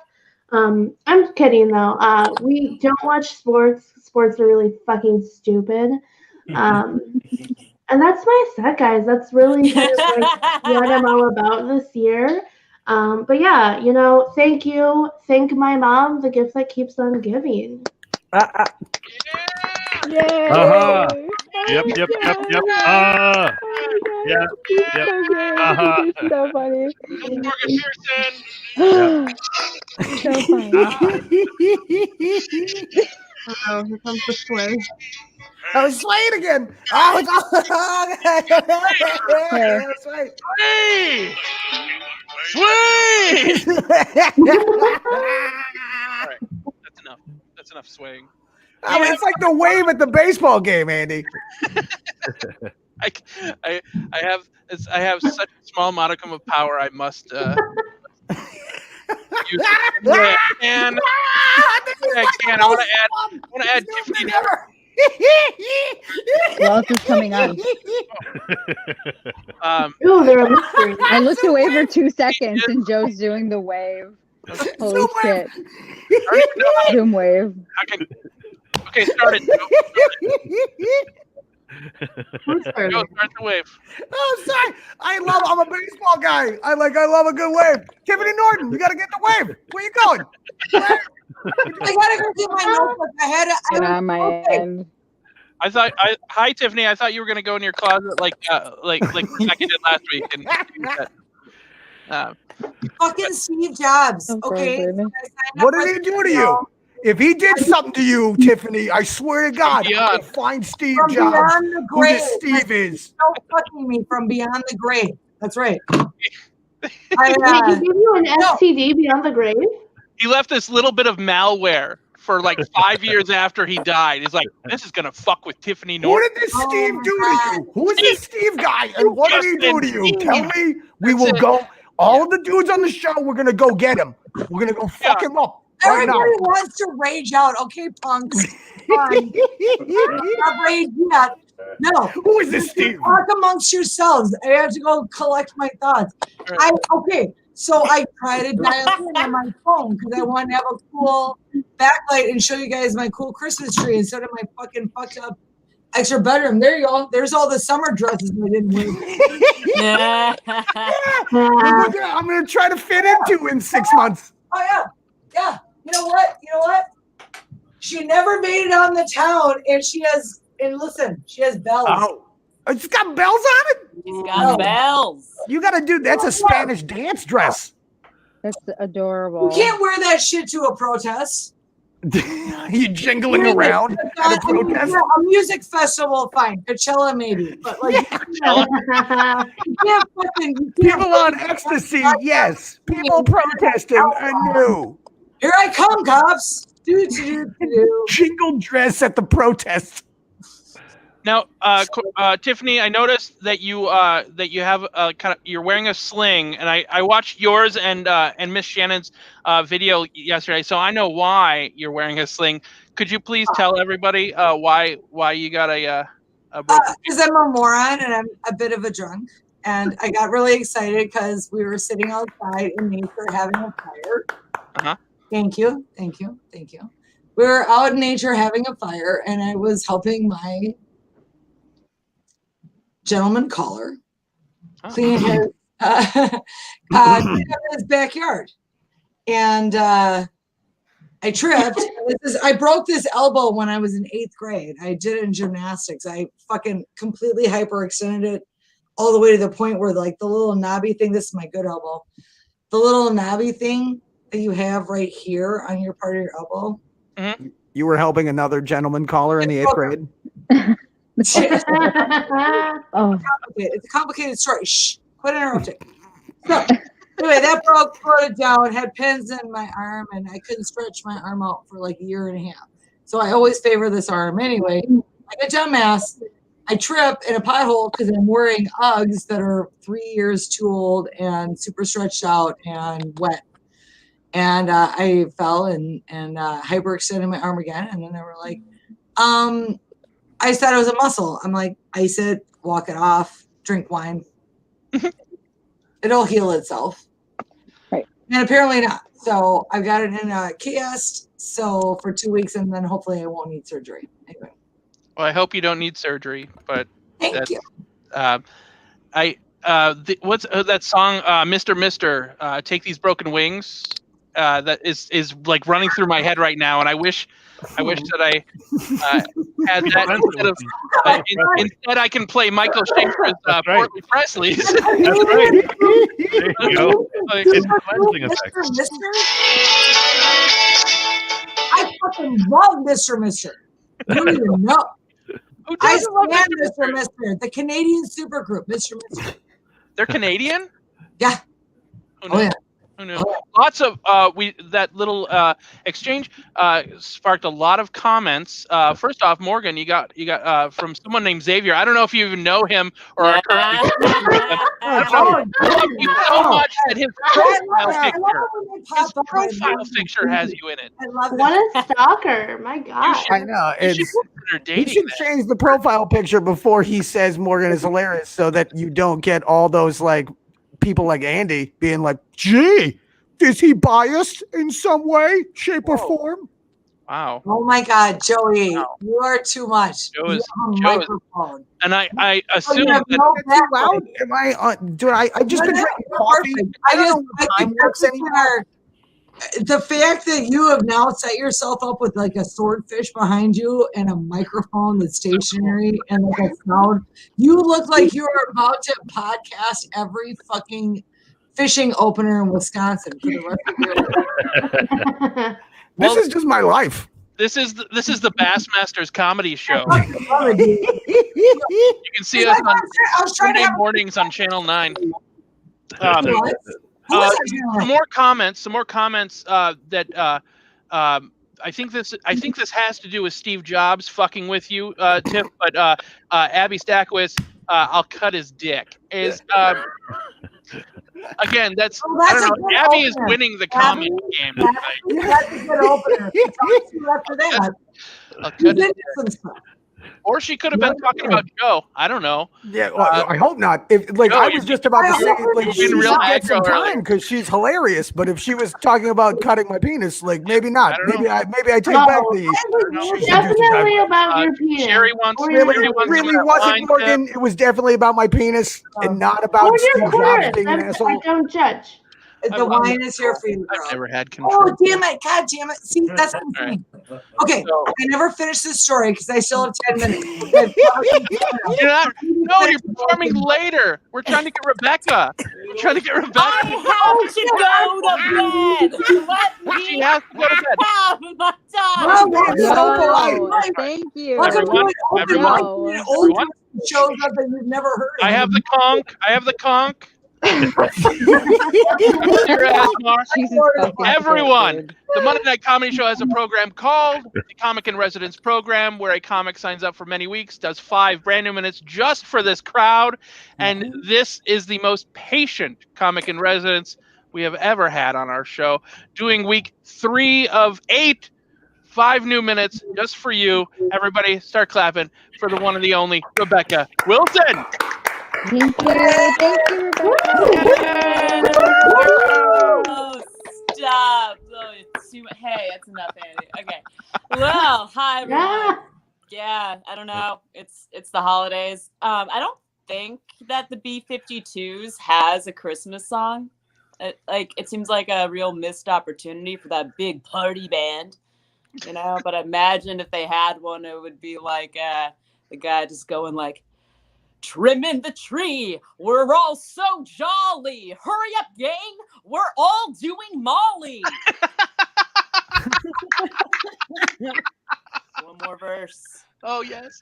I'm kidding though. We don't watch sports. Sports are really fucking stupid. And that's my set, guys. That's really kind of like what I'm all about this year. But yeah, thank you. Thank my mom, the gift that keeps on giving. Yay! Yep. Yep. It's so funny. So funny. Oh, here comes the sway. Oh, sway it again. Oh, sway. That's enough swaying. I mean, it's like the wave at the baseball game, Andy. I have such a small modicum of power. I must use it. I can. I want to add Tiffany. What else is coming on? I looked away for 2 seconds and Joe's doing the wave. Holy shit. Zoom wave. Okay, start it. Joe, start the wave. Oh, sorry. I'm a baseball guy. I love a good wave. Tiffany Norton, you got to get the wave. Where you going? I gotta go get my notebook. End. Hi Tiffany. I thought you were gonna go in your closet like Rebecca did last week and fucking Steve Jobs. Okay. What did he do to you? If he did something to you, Tiffany, I swear to God, I'll find Steve Jobs. Who this Steve is? No fucking me from beyond the grave. That's right. Did he give you an STD beyond the grave? He left this little bit of malware for like 5 years after he died. He's like, this is gonna fuck with Tiffany Norton. What did this Steve do to you? Who is this Steve guy? And what did he do to you? Tell me. We will go. All the dudes on the show, we're gonna go get him. We're gonna go fuck him up. Right now. Everybody wants to rage out. Okay, punks. Fine. Not rage yet. No. Who is this, Steve? Talk amongst yourselves. I have to go collect my thoughts. So I try to dial in on my phone because I want to have a cool backlight and show you guys my cool Christmas tree instead of my fucking fucked up extra bedroom. There you go. There's all the summer dresses I didn't wear. I'm gonna try to fit into in 6 months. Oh yeah. You know what? She never made it on the town, and she has bells. Oh, it's got bells on it. She's got bells. You gotta do. That's a Spanish dance dress. That's adorable. You can't wear that shit to a protest. You jingling around at a protest? A music festival, fine. Coachella, maybe. But like, you can't people on ecstasy, yes. People protesting, no. Here I come, cops. Jingle dress at the protest. Now, Tiffany, I noticed that you have you're wearing a sling, and I watched yours and Miss Shannon's video yesterday, so I know why you're wearing a sling. Could you please tell everybody why you got a because I'm a moron and I'm a bit of a drunk, and I got really excited because we were sitting outside in nature having a fire. Uh-huh. Thank you. We were out in nature having a fire, and I was helping my gentleman caller clean his backyard, and I tripped. I broke this elbow when I was in 8th grade. I did it in gymnastics. I fucking completely hyperextended it all the way to the point where like the little knobby thing. This is my good elbow. The little knobby thing that you have right here on your part of your elbow. Mm-hmm. You were helping another gentleman caller in the 8th grade. It's a complicated story. Shh, quit interrupting. So, anyway, that broke it down, had pins in my arm, and I couldn't stretch my arm out for like a year and a half. So I always favor this arm. Anyway, like a dumbass, I trip in a pothole because I'm wearing Uggs that are 3 years too old and super stretched out and wet. And I fell and hyperextended my arm again. And then they were like, I said it was a muscle. I'm like, ice it, walk it off, drink wine. It'll heal itself. Right. And apparently not. So I've got it in a cast. So for 2 weeks, and then hopefully I won't need surgery. Anyway. Well, I hope you don't need surgery, but Thank you. What's that song, Mr. Take These Broken Wings? That is like running through my head right now, and I wish that I had that instead I can play Michael Schaefer's Portly Presley's. That's right. There you go. It's a cleansing effect. Mr. I fucking love Mr. You don't even know. I stand Mr. The Canadian supergroup, Mr. They're Canadian? Yeah. Oh yeah. Who knew? Lots of that little exchange sparked a lot of comments. First off, Morgan, you got from someone named Xavier. I don't know if you even know him or are currently. You so much that his profile picture has you in it. I love it. What a stalker! My God. I know. You should change the profile picture before he says Morgan is hilarious, so that you don't get all those like people like Andy being like, gee, is he biased in some way, shape, or form? Wow. Oh my God, Joey, you are too much. Joe is, microphone. And I assume that too loud. Am I? Dude, I just been drinking coffee. I think that's the fact that you have now set yourself up with like a swordfish behind you and a microphone that's stationary and like a sound. You look like you are about to podcast every fucking fishing opener in Wisconsin for the rest of your life. This is just my life. This is the Bassmasters comedy show. You can see us on Sunday mornings on Channel 9. Some more comments that I think this has to do with Steve Jobs fucking with you, Tiff. But Abby Stackwitz, I'll cut his dick. Again, that's Oh, I that's don't a know. good Abby is opener. winning the comment game tonight. That's a good opener. Talk to you after that. She's into some stuff. Or she could have been talking about Joe. I don't know. Yeah, well, I hope not. If like Joe, I was just about to say, like she been should real get some aggro time earlier. because she's hilarious. But if she was talking about cutting my penis, like maybe not. Maybe I take No, back the. it was definitely about your penis. Sherry wants. Really, Sherry wants really some of that wasn't, wine Morgan. It was definitely about my penis and not about Hold your Steve Jobs clitoris. being an That's- I asshole. don't judge. The wine is here for you, girl. I've never had control. Oh, damn it. God damn it. See, that's what I'm saying. Okay, I never finished this story because I still have 10 minutes. You're not, no, you're performing later. We're trying to get Rebecca. We're trying to get Rebecca. I have to go to bed. Let me She has to go to bed. have my time. Wow, man, so polite. Thank you. Everyone, everyone. Shows up that you've never heard of. I have the conch. I have the conch. Everyone, the Monday Night Comedy Show has a program called the Comic in Residence Program, where a comic signs up for many weeks, does 5 brand new minutes just for this crowd, and this is the most patient comic in residence we have ever had on our show, doing week 3 of 8, 5 new minutes just for you. Everybody, start clapping for the one and the only Rebecca Wilson. Thank you. Thank you, Rebecca. Oh, stop. Oh, it's too much. Hey, that's enough, Andy. Okay. Well, hi, everyone. Yeah, I don't know. It's the holidays. I don't think that the B-52s has a Christmas song. It seems like a real missed opportunity for that big party band, you know? But I imagine if they had one, it would be like the guy just going like, trimming the tree, we're all so jolly. Hurry up, gang, we're all doing Molly. One more verse. Oh, yes.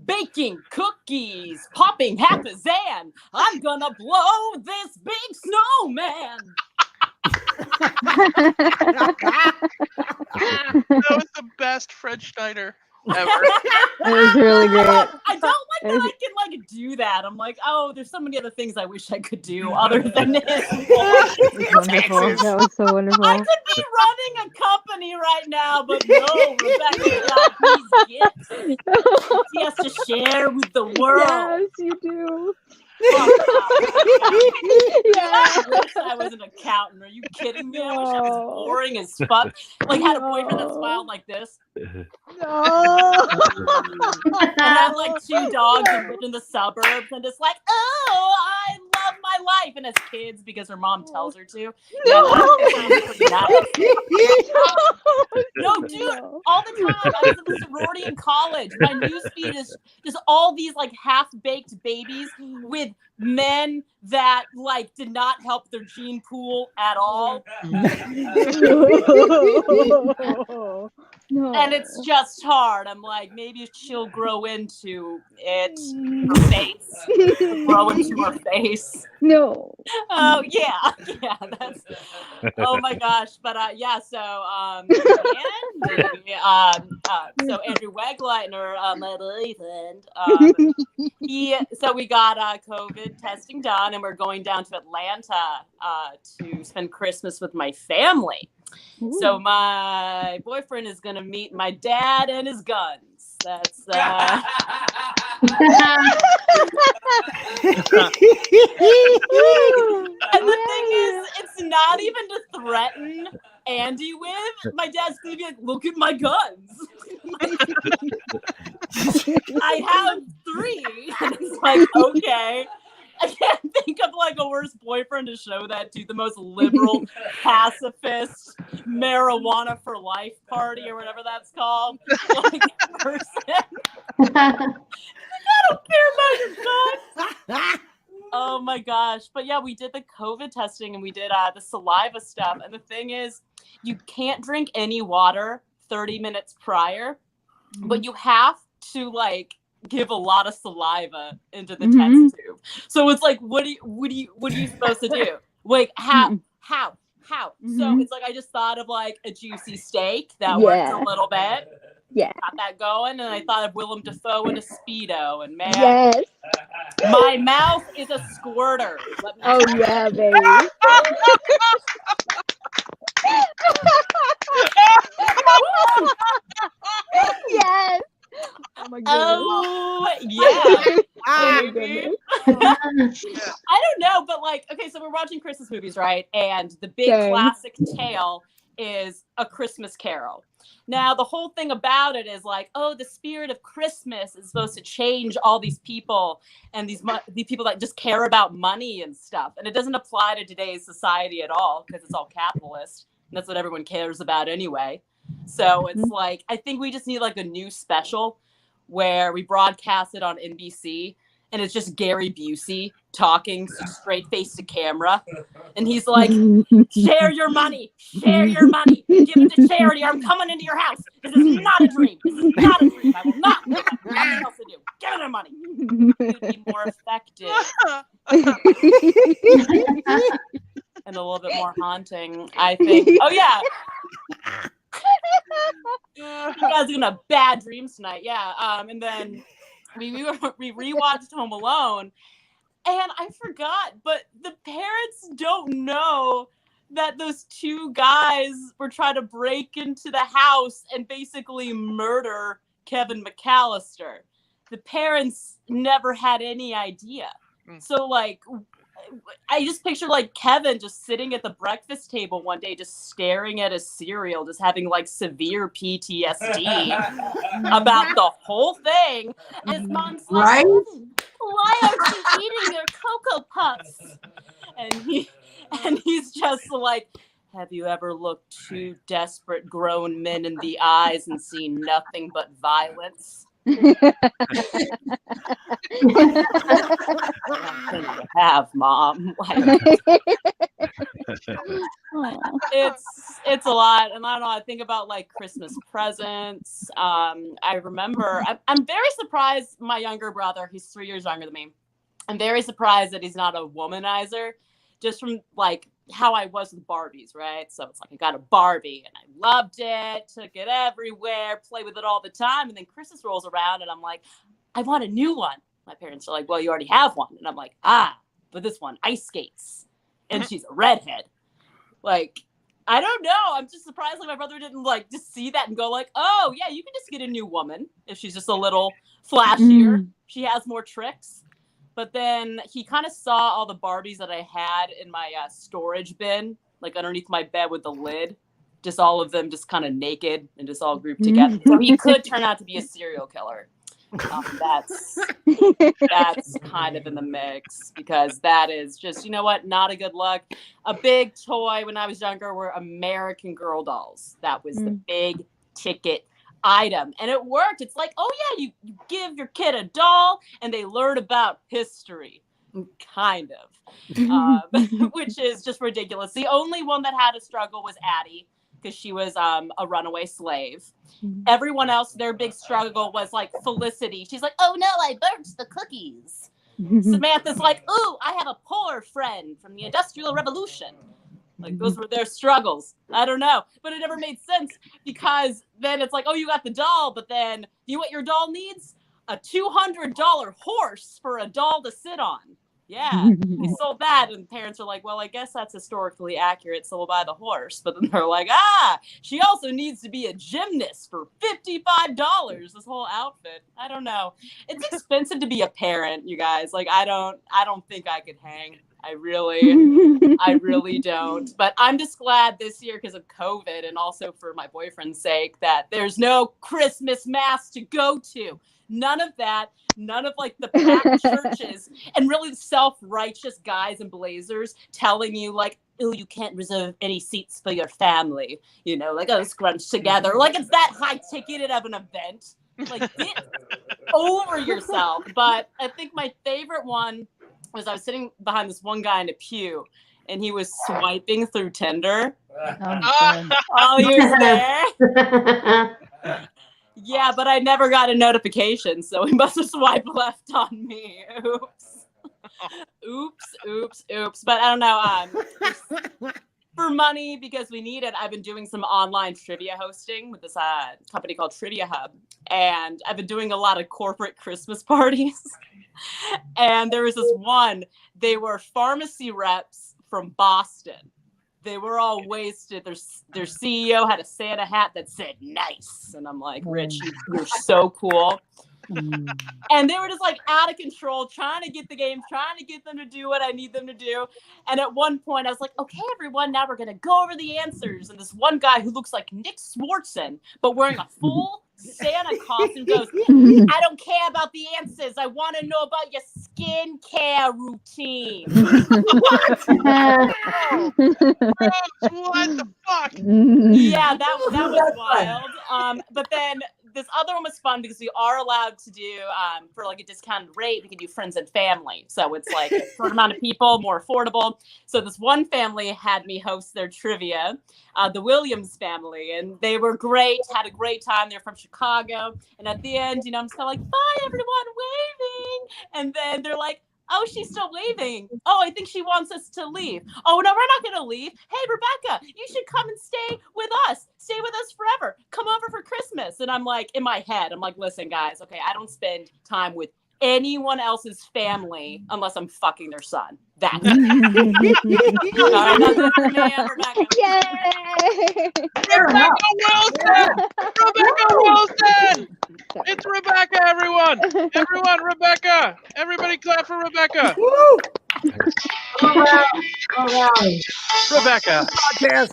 Baking cookies, popping Hapazan. I'm gonna blow this big snowman. That was the best Fred Schneider ever. It was really great. I don't like that I can like do that. I'm like, oh, there's so many other things I wish I could do other than this. Wonderful. That was so wonderful. I could be running a company right now, but no, Rebecca got these gifts. She has to share with the world. Yes, you do. I wish I was an accountant. Are you kidding me? I wish I was boring as fuck. Like had a boyfriend that smiled like this. No. And had like 2 dogs and lived in the suburbs and just like, oh, I love my life. And has kids because her mom tells her to. No. No, dude, all the time. I was in the sorority in college. My newsfeed is just all these like half-baked babies with men that like did not help their gene pool at all. No. And it's just hard. I'm like, maybe she'll grow into it. Her face. Grow into her face. No. Oh yeah, that's. Oh my gosh, but yeah. So so Andrew Wegleitner, my boyfriend. So we got COVID testing done, and we're going down to Atlanta to spend Christmas with my family. Ooh. So my boyfriend is gonna meet my dad and his guns. That's and the thing is, it's not even to threaten Andy with. My dad's gonna be like, look at my guns. I have 3. And it's like, okay. I can't think of like a worse boyfriend to show that to. The most liberal, pacifist, marijuana for life party or whatever that's called. Like person. I don't care about your guns. Oh my gosh. But yeah, we did the COVID testing and we did the saliva stuff. And the thing is, you can't drink any water 30 minutes prior, but you have to like give a lot of saliva into the test tube. So it's like, what are you supposed to do? Like how? So it's like I just thought of like a juicy steak that worked a little bit. Yeah. Got that going, and I thought of Willem Dafoe in a Speedo, and man, Yes. my mouth is a squirter. Let me Oh tell you. yeah, baby. Yes. Oh my goodness. Oh yeah. Oh my baby. goodness. I don't know, but like, okay, so we're watching Christmas movies, right? And the big Same. classic tale is A Christmas Carol. Now, the whole thing about it is like, oh, the spirit of Christmas is supposed to change all these people and these people that just care about money and stuff. And it doesn't apply to today's society at all because it's all capitalist. And that's what everyone cares about anyway. So it's like, I think we just need like a new special where we broadcast it on NBC. And it's just Gary Busey talking straight face to camera. And he's like, share your money. Share your money. Give it to charity or I'm coming into your house. This is not a dream. This is not a dream. I will not. I have nothing else to do. Give it their money. It would be more effective. And a little bit more haunting, I think. Oh, yeah. You guys are going to have bad dreams tonight. Yeah. And then we rewatched Home Alone, and I forgot, but the parents don't know that those two guys were trying to break into the house and basically murder Kevin McAllister. The parents never had any idea. So, like, I just picture like Kevin just sitting at the breakfast table one day, just staring at his cereal, just having like severe PTSD about the whole thing. And his mom's like, Right? why aren't you eating your Cocoa Puffs? And he's just like, have you ever looked two desperate grown men in the eyes and seen nothing but violence? I think you have, Mom. Like, it's a lot, and I don't know. I think about like Christmas presents. I remember. I'm very surprised. My younger brother, he's 3 years younger than me. I'm very surprised that he's not a womanizer, just from like how I was with Barbies, right? So it's like I got a Barbie and I loved it, took it everywhere, play with it all the time, and then Christmas rolls around and I'm like, I want a new one. My parents are like, well, you already have one. And I'm like, but this one ice skates and she's a redhead. Like, I don't know. I'm just surprised like my brother didn't like just see that and go like, oh yeah, you can just get a new woman if she's just a little flashier. She has more tricks. But then he kind of saw all the Barbies that I had in my storage bin, like underneath my bed with the lid, just all of them just kind of naked and just all grouped together. So he could turn out to be a serial killer. That's kind of in the mix because that is just, you know what, not a good look. A big toy when I was younger were American Girl dolls. That was the big ticket item, and it worked. It's like, oh yeah, you give your kid a doll and they learn about history, kind of, which is just ridiculous. The only one that had a struggle was Addie because she was a runaway slave. Everyone else, their big struggle was like Felicity. She's like, oh no, I burnt the cookies. Samantha's like, ooh, I have a poor friend from the Industrial Revolution. Like, those were their struggles. I don't know. But it never made sense because then it's like, oh, you got the doll, but then you know what your doll needs? A $200 horse for a doll to sit on. Yeah, they sold that, and parents are like, well, I guess that's historically accurate, so we'll buy the horse. But then they're like, she also needs to be a gymnast for $55, this whole outfit. I don't know. It's expensive to be a parent, you guys. Like, I don't think I could hang. I really don't. But I'm just glad this year because of COVID and also for my boyfriend's sake that there's no Christmas mass to go to. None of that. None of like the packed churches and really self-righteous guys in blazers telling you like, oh, you can't reserve any seats for your family. You know, like, oh, scrunch together. Like it's that high-ticketed of an event. Like, get over yourself. But I think my favorite one was I was sitting behind this one guy in a pew and he was swiping through Tinder. Oh, you're there? Yeah, but I never got a notification, so he must have swiped left on me. Oops. Oops. But I don't know. for money because we need it. I've been doing some online trivia hosting with this company called Trivia Hub, and I've been doing a lot of corporate Christmas parties. And there was this one, they were pharmacy reps from Boston. They were all wasted. Their CEO had a Santa hat that said nice. And I'm like, Rich, you're so cool. And they were just like out of control, trying to get the game, trying to get them to do what I need them to do. And at one point I was like, okay, everyone, now we're going to go over the answers. And this one guy who looks like Nick Swartzen, but wearing a full Santa costume goes, I don't care about the answers. I want to know about your skincare routine. What the fuck? Yeah, that was wild. But then this other one was fun because we are allowed to do for like a discounted rate. We can do friends and family, so it's like a short amount of people, more affordable. So this one family had me host their trivia, the Williams family, and they were great. Had a great time. They're from Chicago, and at the end, I'm still like, "Bye, everyone," waving, and then they're like, oh, she's still waving. Oh, I think she wants us to leave. Oh, no, we're not going to leave. Hey, Rebecca, you should come and stay with us. Stay with us forever. Come over for Christmas. And I'm like, in my head, I'm like, listen, guys, okay, I don't spend time with anyone else's family unless I'm fucking their son. That's it. Yay! Rebecca Wilson! Rebecca Wilson! It's Rebecca, everyone! Everyone, Rebecca! Everybody clap for Rebecca! Woo! Rebecca. Podcast.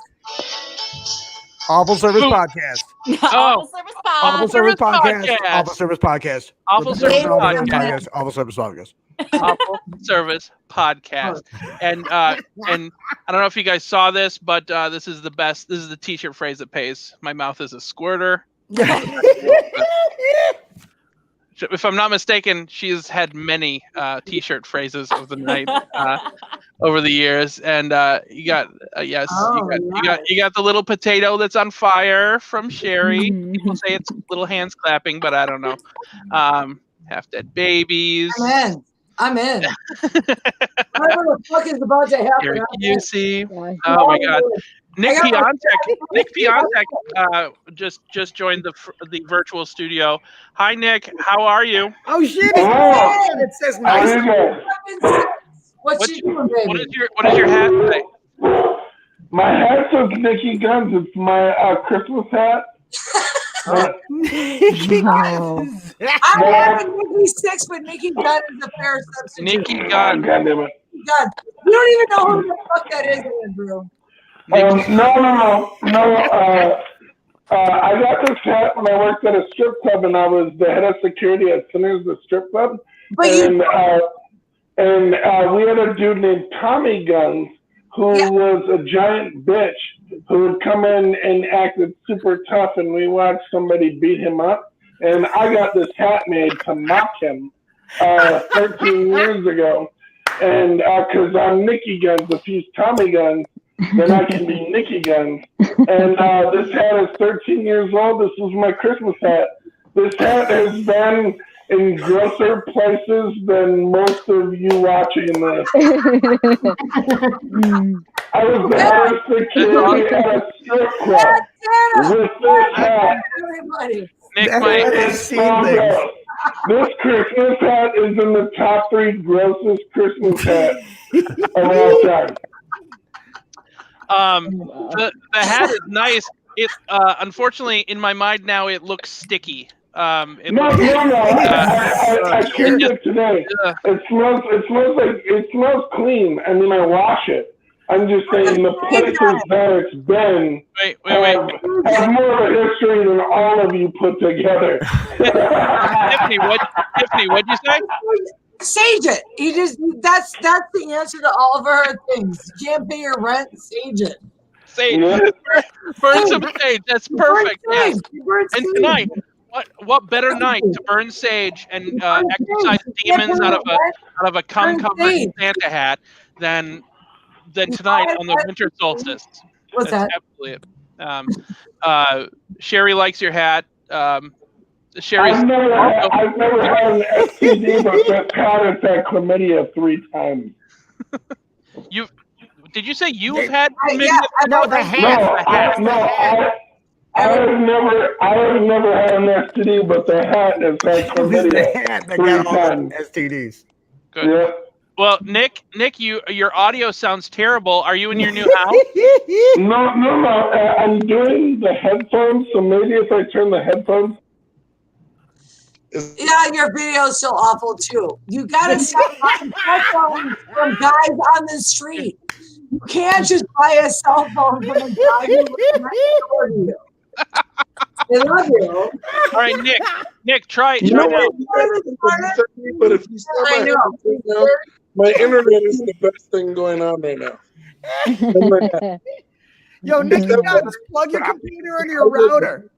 Awful Service Podcast. Awful Service Podcast. Awful Service Podcast. Awful Service Podcast. Awful Service Podcast. Awful Service Podcast. Awful Service Podcast. And I don't know if you guys saw this, but this is the best. This is the t-shirt phrase that pays. My mouth is a squirter. If I'm not mistaken, she's had many t-shirt phrases of the night over the years, and you got you got the little potato that's on fire from Sherry. People say it's little hands clapping, but I don't know. Half dead babies. I'm in. Whatever the fuck is about to happen. Sherry Busey. Oh my God. Nick Piontek just joined the virtual studio. Hi, Nick. How are you? Oh shit! It says nice. What you doing, baby? What is your hat today? My hat says Nikki Guns. It's my Christmas hat. Nikki Guns. I'm having Nikki 6, but Nikki Gunn is a fair substitute. Nikki Gunn. God damn it. Gunn. You don't even know who the fuck that is, Andrew. No. I got this hat when I worked at a strip club, and I was the head of security at Sinners, the strip club. And we had a dude named Tommy Guns who was a giant bitch who would come in and acted super tough, and we watched somebody beat him up. And I got this hat made to mock him 13 years ago. And because I'm Nikki Guns, if he's Tommy Guns, then I can be Nikki Guns. And this hat is 13 years old. This was my Christmas hat. This hat has been in grosser places than most of you watching this. I was the head of security at a strip club with this hat. Nick, this Christmas hat is in the top 3 grossest Christmas hats of all time. The hat is nice. It unfortunately in my mind now it looks sticky. I cured it today. It smells clean. I mean, I wash it. I'm just saying the places that it's been have more of a history than all of you put together. Tiffany, what'd you say? Sage it. That's the answer to all of our things. You can't pay your rent, sage it. Sage. Burn some sage. That's perfect. Yes. And tonight, what better night to burn sage and exorcise demons out of a cum-covered Santa hat than tonight on the winter solstice. What's that? Absolutely it. Sherry likes your hat. Sherry's. I've never had an STD, but I've had chlamydia 3 times. Did you say you have had? No, the hat. I have never had an STD, but the hat has had chlamydia. The hat that got all the STDs. Good. Yep. Well, Nick, your audio sounds terrible. Are you in your new house? No. I'm doing the headphones, so maybe if I turn the headphones. Yeah, your video is still awful too. You gotta stop buying cell phones from guys on the street. You can't just buy a cell phone from a guy who lives right door to you. I love you. All right, Nick, try You know now. But if you saw my headphones right now, my internet is the best thing going on right now. Yo, Nicky Guns, plug your computer into your router.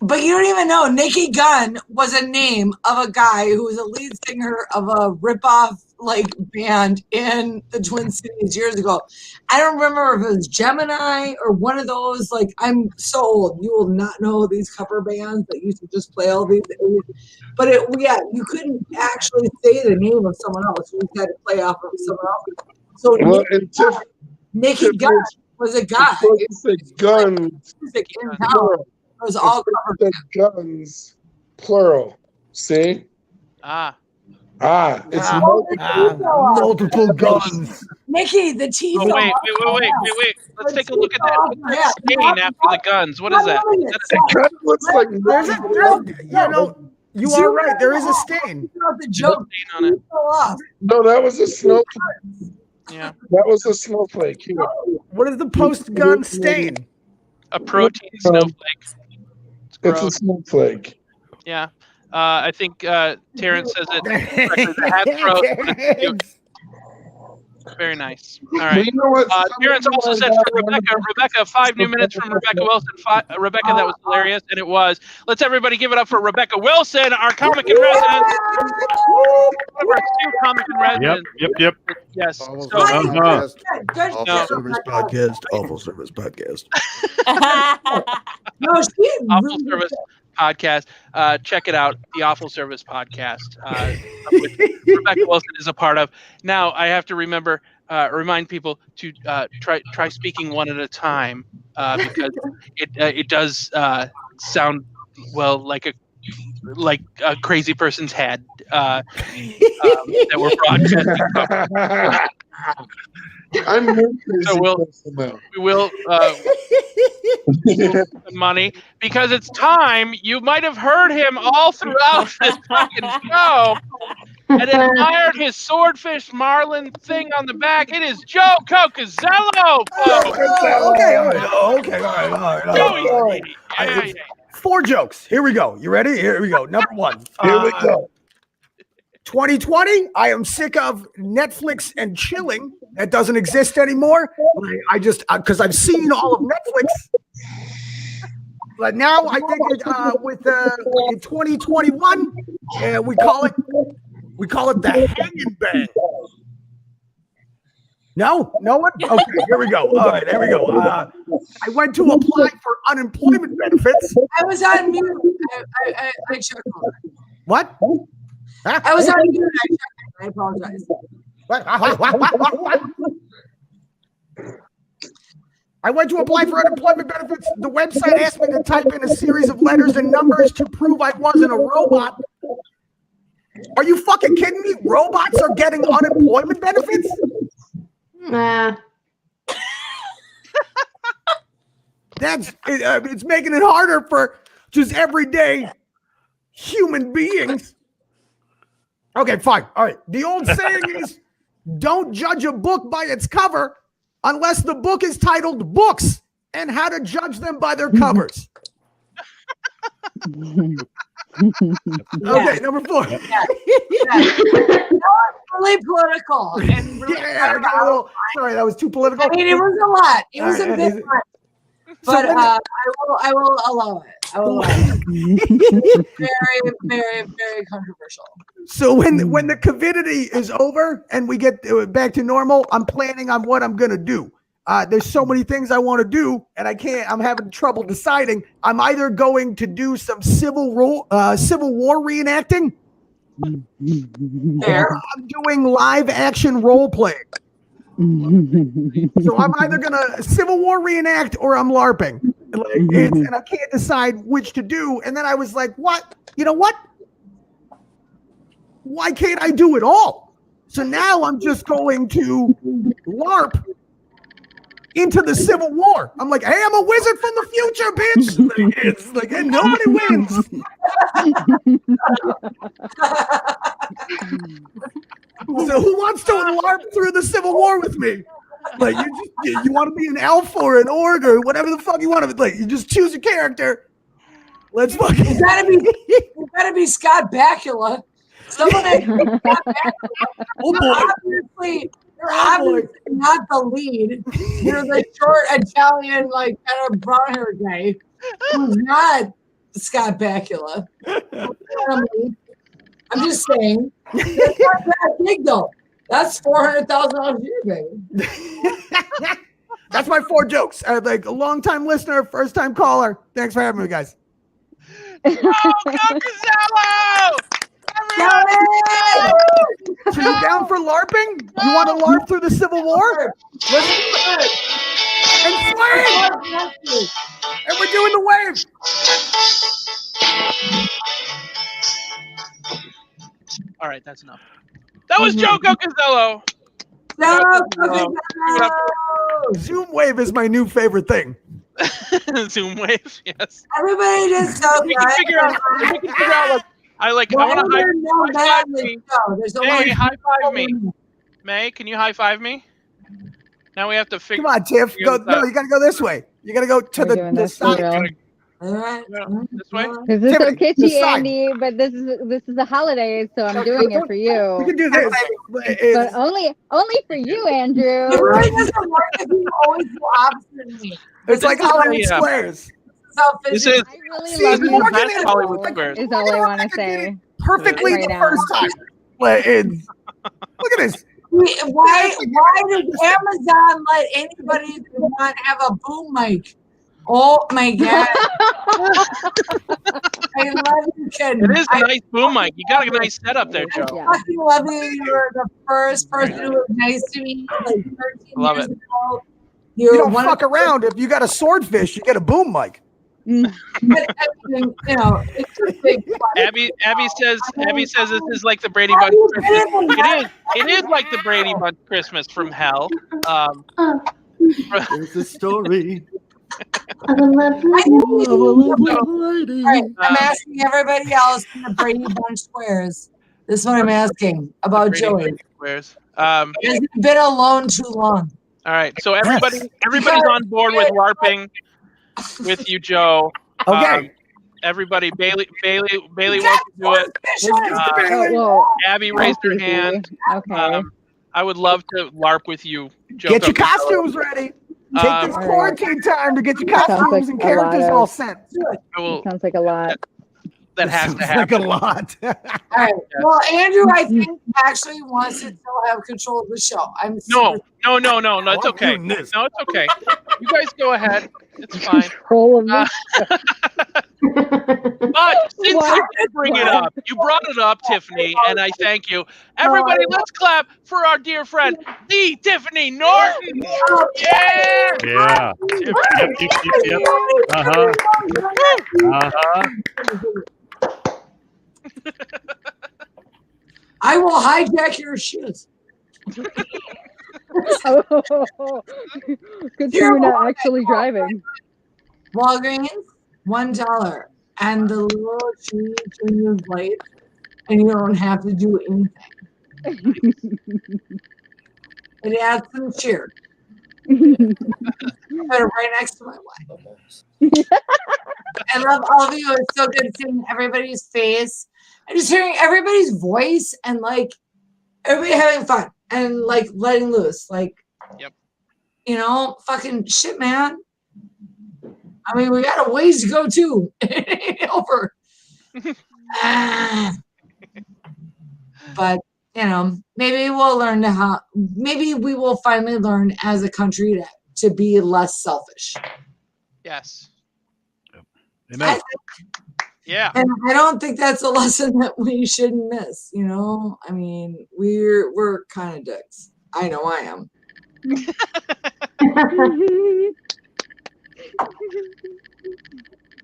But you don't even know. Nicky Gunn was a name of a guy who was a lead singer of a ripoff band in the Twin Cities years ago. I don't remember if it was Gemini or one of those. I'm so old. You will not know these cover bands that used to just play all these. But you couldn't actually say the name of someone else. You just had to play off of someone else. So Nicky Gunn was a guy. Guns. Music in town. It was all covered. Guns, plural. See? It's multiple guns. Nicky, the teeth. Oh, wait. Let's take a look at that. What's that stain after the guns? What is that? It kind of looks like you are right. There is a stain. The joke on it. No, that was a snowflake. Yeah. That was a snowflake. Here. What is the post-gun stain? A protein snowflake. It's a snowflake. Yeah. I think Terrence says it. The hat throws, but it's cute. Very nice. All right. You know what? Terrence also said for Rebecca, 5 new minutes from Rebecca Wilson. Rebecca, that was hilarious, and it was. Let's everybody give it up for Rebecca Wilson, our comic in residence. Our 2 comic in residence. Yep. Yes. Awful Service Podcast. No, Awful Service Podcast. Check it out, the Awful Service Podcast, which Rebecca Wilson is a part of. Now I have to remind people to try speaking one at a time because it does sound like a crazy person's head that we're broadcasting. I'm so we will money because it's time. You might have heard him all throughout this fucking show and admired his swordfish marlin thing on the back. It is Joe Cocazello. Okay, all right. Joey. 4 jokes. Here we go. You ready? Here we go. Number 1. Here we go. 2020, I am sick of Netflix and chilling. That doesn't exist anymore. I just, because I've seen all of Netflix. But now I think with in 2021, we call it the hang and bang. No one? Okay, here we go. All right, there we go. I went to apply for unemployment benefits. I was on mute. I checked. What? I was on mute. I apologize. What? I went to apply for unemployment benefits. The website asked me to type in a series of letters and numbers to prove I wasn't a robot. Are you fucking kidding me? Robots are getting unemployment benefits? Nah. It's making it harder for just everyday human beings. Okay, fine. All right. The old saying is, don't judge a book by its cover unless the book is titled Books and How to Judge Them by Their Covers. Okay, number 4. Really political. And really sorry, that was too political. I mean, it was a lot. It was a bit much. But I will allow it. I will allow it. Very, very, very controversial. So when the covidity is over and we get back to normal, I'm planning on what I'm gonna do. There's so many things I want to do, and I can't. I'm having trouble deciding. I'm either going to do some Civil War reenacting. I'm doing live action role playing. So I'm either gonna Civil War reenact or I'm LARPing. And I can't decide which to do. And then I was like, what? You know what? Why can't I do it all? So now I'm just going to LARP into the Civil War. I'm like, hey, I'm a wizard from the future, bitch. It's like, and nobody wins. So who wants to LARP through the Civil War with me? Like, you want to be an elf or an orc or whatever the fuck you want to be. Like, you just choose a character. Let's fucking. You gotta be Scott Bakula. Someone that Scott Bakula. You're obviously not the lead. You're the short Italian, like kind of brown hair guy who's not Scott Bakula. I'm just saying. That's not that big though. That's $400,000 a year, baby. That's my 4 jokes. Like a long-time listener, first-time caller. Thanks for having me, guys. Oh, Casello! So you down for LARPing? You want to LARP through the Civil War? Let's do it. And swing! And we're doing the wave. All right, that's enough. That was Joe Casello. Zoom wave is my new favorite thing. Zoom wave, yes. Everybody just so we can figure out like, I want to high five me. May, high five me. May, can you high five me? Now we have to figure. Come on, Tiff. Go. No, you got to go this way. You got to go to the side. This way. Because it's so kitschy, Andy. But this is the holidays, so I'm doing it for you. We can do this, but only for you, Andrew. It really doesn't work if you always go opposite of me. It's like Hollywood Squares. This is I really love you. Hollywood Squares. Is all I want to say. Perfectly right the now. first time. Look at this. Why did Amazon let anybody that want have a boom mic? Oh my god! I love you, Ken. It is a nice boom mic. You got a nice setup there, Joe. I fucking love you. You were the first person who was nice to me. Like 13 Love years it. ago. You don't fuck around. If you got a swordfish, you get a boom mic. But, you know, it's a big Abby says this is like the Brady Bunch Christmas. It is like the Brady Bunch Christmas from hell. There's a story. All right, I'm asking everybody else in the Brady Bunch squares. This is what I'm asking about Joey. Squares. Has he been alone too long? All right, so everybody's on board with LARPing with you, Joe. Okay. Everybody, Bailey wants to do it. Abby raised her hand. Okay. I would love to LARP with you, Joe. Get your costumes ready. Take this quarantine time to get your costumes and characters all sent. Sounds like a lot. That has to happen. Like a lot. All right. Well, Andrew, I think actually wants to still have control of the show. No. It's okay. No, it's okay. You guys go ahead. It's fine. But since I did bring it up, you brought it up, Tiffany, and I thank you. Everybody, let's clap for our dear friend, the Tiffany Norton. Yeah. Yeah. Yep. I will hijack your shoes. Good thing you're not actually driving. Walgreens, $1. And the little cheese changes life, and you don't have to do anything. It adds some cheer. Put it right next to my wife. I love all of you. It's so good seeing everybody's face and just hearing everybody's voice and like everybody having fun and like letting loose. Like, you know, fucking shit, man. I mean, we got a ways to go too. It ain't over. But you know, maybe we'll learn maybe we will finally learn as a country to be less selfish. Yes. Amen. Yeah. And I don't think that's a lesson that we shouldn't miss. You know, I mean, we're kind of dicks. I know I am.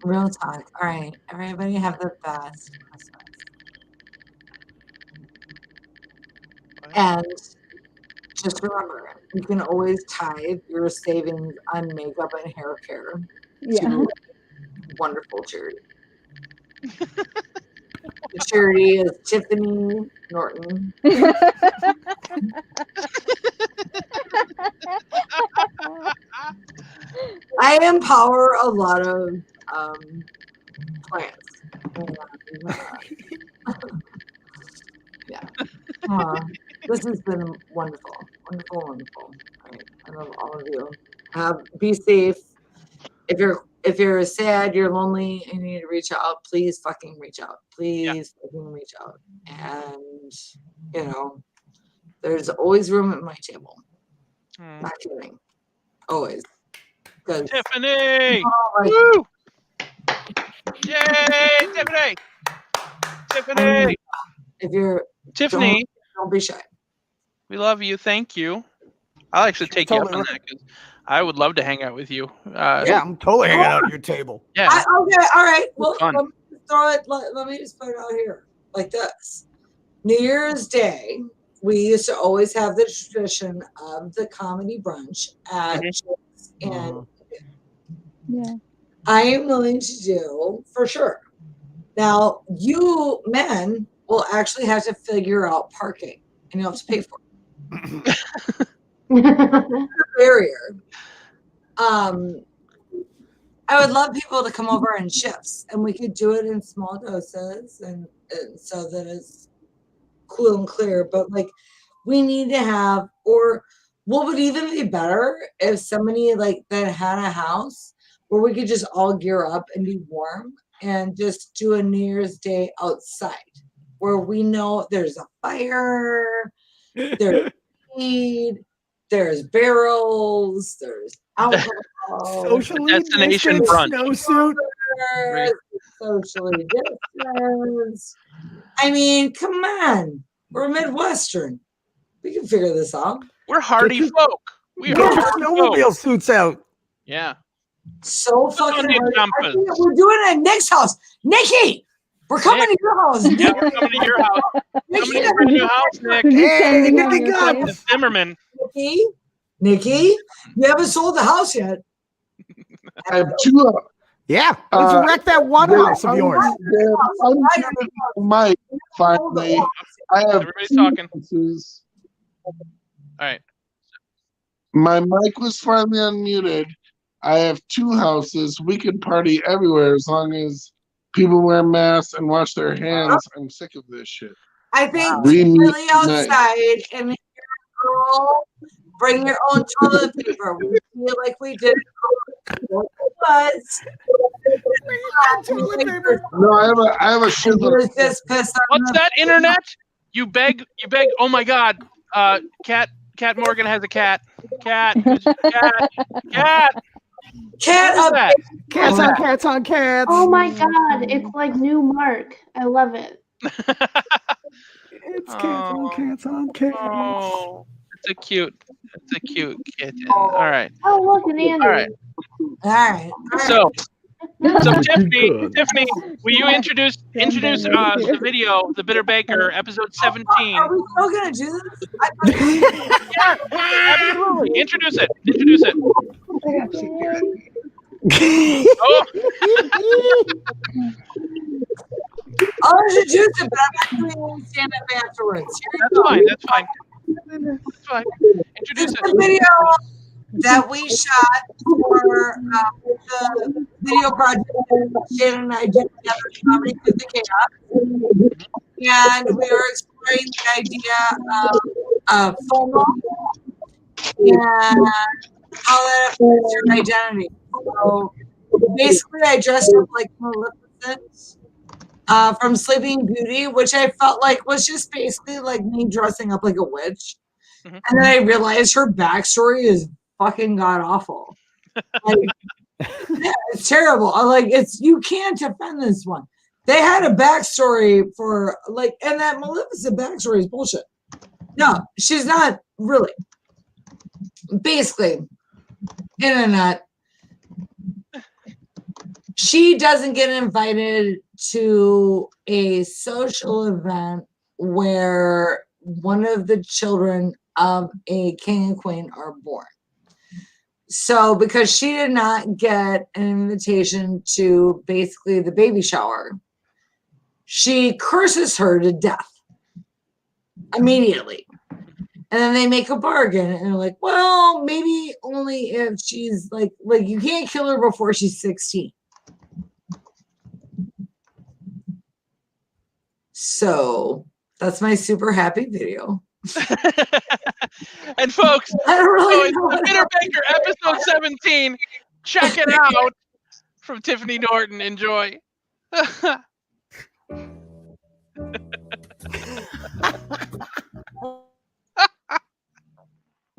Real talk. All right. Everybody have the best Christmas. And just remember, you can always tithe your savings on makeup and hair care to wonderful charity. The charity is Tiffany Norton. I empower a lot of plants. Yeah. This has been wonderful. Wonderful, wonderful. All right. I love all of you. Be safe. If you're sad, you're lonely, and you need to reach out, please fucking reach out. Please fucking reach out. And there's always room at my table. Not kidding. Always. Tiffany! Woo! Yay, Tiffany! Tiffany! If you're Tiffany, don't be shy. We love you. Thank you. I'll actually take you up on that because I would love to hang out with you. Yeah, I'm totally hanging out at your table. Yeah. Okay, all right. Well, Fun. let me throw it. Let me just put it out here like this. New Year's Day, we used to always have the tradition of the comedy brunch at Chicks, and I am willing to do for sure. Now, you men will actually have to figure out parking, and you'll have to pay for it. Barrier. I would love people to come over in shifts, and we could do it in small doses, and so that it's cool and clear. But like, we need to have, or what would even be better if somebody like that had a house where we could just all gear up and be warm and just do a New Year's Day outside, where we know there's a fire, there's weed, there's barrels, there's alcohol, Socially destination distanced brunch. snowsuit. socially distanced. I mean, come on. We're Midwestern. We can figure this out. We're hardy folk. We Get are your hardy snowmobile folk. suits out. Yeah. So fucking on, Nick hard. Jumpers. I think we're doing it at Nick's house. Nikki, we're coming to your house. Yeah, we're coming to your house. Coming to your house, Nick. Hey, Nikki Guns. The Zimmerman. Nikki, you haven't sold the house yet. I have two. Yeah, let's wreck that one house of yours. Mike, finally. I have Everybody's two talking. houses. All right. My mic was finally unmuted. I have two houses. We can party everywhere as long as people wear masks and wash their hands. I'm sick of this shit. I think We meet really tonight. outside, and if you're a girl, bring your own toilet paper. We feel like we did. No, I have a shitload. What's that, internet? You beg. Oh my God. Cat Morgan has a cat. Cat. Cats on cats. Oh my god, it's like new Mark. I love it. It's cats on cats. Oh, it's a cute kitten. All right. Oh, look, an Andy. All right. So Tiffany, will you introduce the video, The Bitter Baker, episode 17? Are we still gonna do this? Yeah, absolutely. Introduce it. Oh. I'll introduce it, but I'm actually going to stand up afterwards. That's fine. Introduce The video that we shot for the video project Shannon and I did together, Comedy to the Chaos. And we were exploring the idea of FOMO and how that affects your identity. So basically, I dressed up like Maleficent from Sleeping Beauty, which I felt like was just basically like me dressing up like a witch. And then I realized her backstory is fucking god awful. Like, yeah, it's terrible. You can't defend this one. They had a backstory for and that Maleficent backstory is bullshit. No, she's not really. basically, in a nut, she doesn't get invited to a social event where one of the children of a king and queen are born. So because she did not get an invitation to basically the baby shower, she curses her to death immediately. And then they make a bargain and they're like, well, maybe only if she's like you can't kill her before she's 16. So that's my super happy video. And folks, I don't really so it's the Bitter Baker episode 17. Check it out from Tiffany Norton. Enjoy.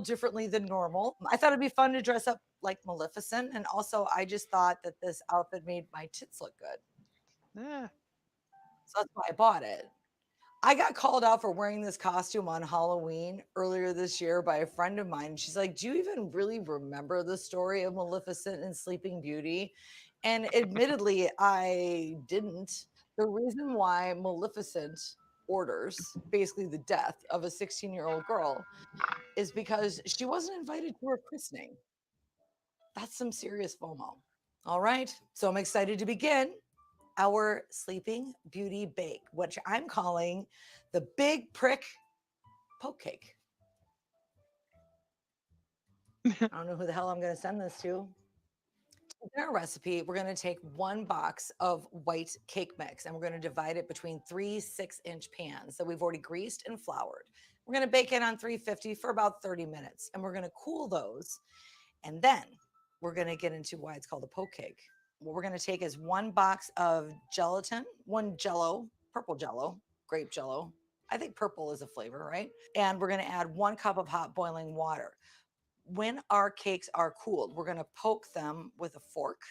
Differently than normal. I thought it'd be fun to dress up like Maleficent, and also I just thought that this outfit made my tits look good. Yeah. So that's why I bought it. I got called out for wearing this costume on Halloween earlier this year by a friend of mine. She's like, do you even really remember the story of Maleficent and Sleeping Beauty? And admittedly, I didn't. The reason why Maleficent orders basically the death of a 16-year-old girl is because she wasn't invited to her christening. That's some serious FOMO. All right, so I'm excited to begin our Sleeping Beauty bake, which I'm calling the Big Prick Poke Cake. I don't know who the hell I'm going to send this to. In our recipe, we're going to take 1 box of white cake mix and we're going to divide it between 3 6-inch pans that we've already greased and floured. We're going to bake it on 350 for about 30 minutes and we're going to cool those. And then we're going to get into why it's called a poke cake. What we're going to take is 1 box of gelatin, 1 Jello, purple Jello, grape Jello. I think purple is a flavor, right? And we're going to add 1 cup of hot boiling water. When our cakes are cooled, we're going to poke them with a fork.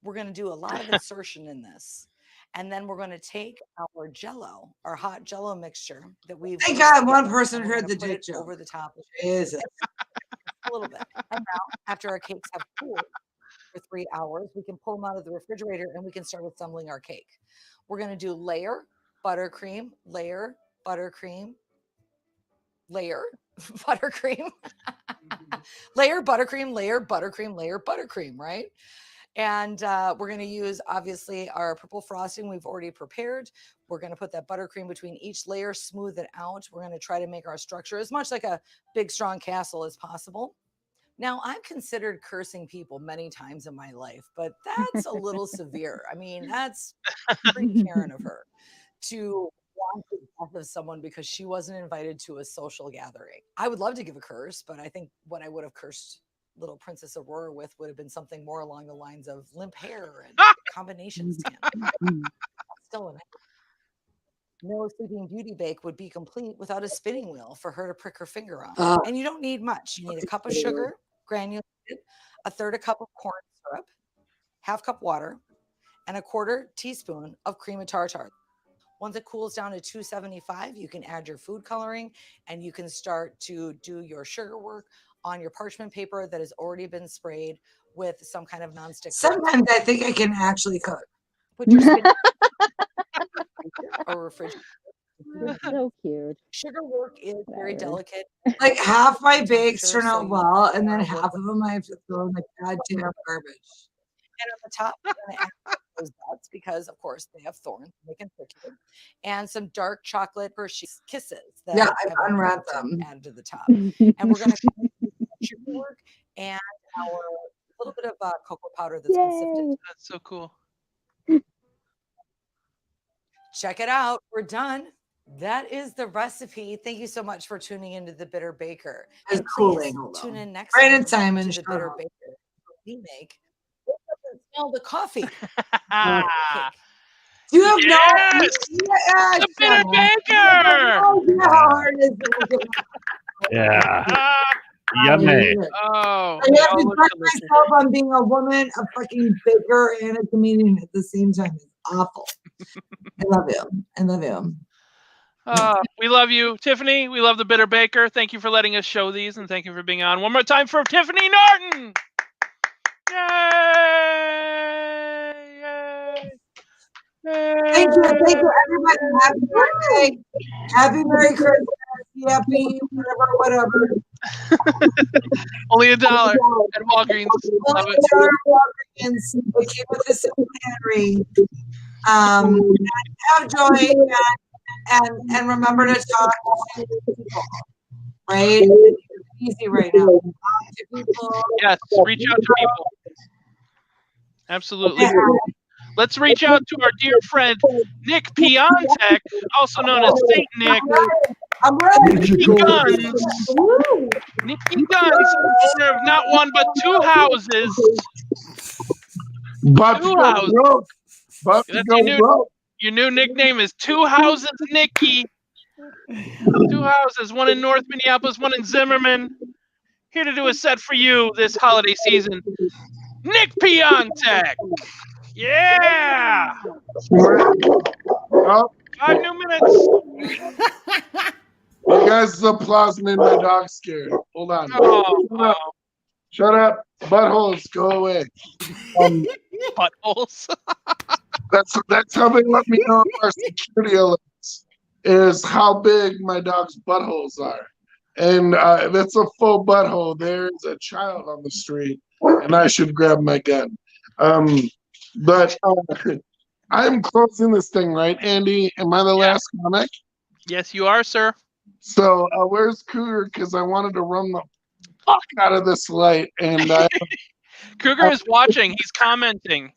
We're going to do a lot of insertion in this. And then we're going to take our Jello, our hot Jello mixture that we've. Thank God one person heard the dick joke. Over the top. Jesus. A little bit. And now, after our cakes have cooled for 3 hours, we can pull them out of the refrigerator and we can start assembling our cake. We're going to do layer, buttercream, layer, buttercream, layer, buttercream, layer, buttercream, layer, buttercream, layer, buttercream, right? And we're going to use, obviously, our purple frosting we've already prepared. We're going to put that buttercream between each layer, smooth it out. We're going to try to make our structure as much like a big, strong castle as possible. Now, I've considered cursing people many times in my life, but that's a little severe. I mean, that's pretty Karen of her to want the death of someone because she wasn't invited to a social gathering. I would love to give a curse, but I think what I would have cursed little Princess Aurora with would have been something more along the lines of limp hair and combination stand. Still in it. No Sleeping Beauty bake would be complete without a spinning wheel for her to prick her finger on. And you don't need much. You need a cup of sugar, granulated, 1/3 cup of corn syrup, 1/2 cup water, and 1/4 teaspoon of cream of tartar. Once it cools down to 275, you can add your food coloring and you can start to do your sugar work on your parchment paper that has already been sprayed with some kind of nonstick. Sometimes I think I can actually cook. Put your spin or refrigerator. So cute. Sugar work is very delicate. Like half my bakes turn out well, and then half of them I have to throw in the goddamn garbage. And on the top, we're going to add those nuts because, of course, they have thorns. They can prick you. And some dark chocolate Hershey's Kisses. That I've unwrapped them. Added to the top. And we're going to do sugar work and our little bit of cocoa powder that's been sifted. That's so cool. Check it out. We're done. That is the recipe. Thank you so much for tuning into the Bitter Baker. It's And cooling. please tune in next Brandon time Simon, to the shut Bitter up. Baker. We make. It doesn't smell the coffee. Do you have Yes! no? The Bitter Baker! Oh, you know how hard it is. Yeah. Yummy. Oh, I have to track myself on being a woman, a fucking baker, and a comedian at the same time. It's awful. I love you. I love you. We love you, Tiffany. We love the Bitter Baker. Thank you for letting us show these, and thank you for being on. One more time for Tiffany Norton. Yay! Thank you, everybody. Happy birthday, happy Merry Christmas, happy whatever. Only $1 at Walgreens. Love it. $1 Walgreens. We came with this Henry. Have joy and remember to talk to people. Right? It's easy right now. Talk to people. Yes, reach out to people. Absolutely. Let's reach out to our dear friend Nick Piontek, also known as Saint Nick. I'm ready. Nicky Guns. Nicky Guns, owner of not one but 2 houses. But 2 houses. But That's your new nickname is 2 Houses Nicky. 2 houses, one in North Minneapolis, one in Zimmerman. Here to do a set for you this holiday season. Nick Piontek. Yeah. 5 new minutes. You guys' applause made my dog scared. Hold on. Shut up. Buttholes, go away. Buttholes. That's how they let me know our security alerts is how big my dog's buttholes are. And if it's a full butthole, there's a child on the street, and I should grab my gun. But I'm closing this thing, right, Andy? Am I the last comic? Yes, you are, sir. So where's Cougar? Because I wanted to run the fuck out of this light. And Cougar is watching. He's commenting.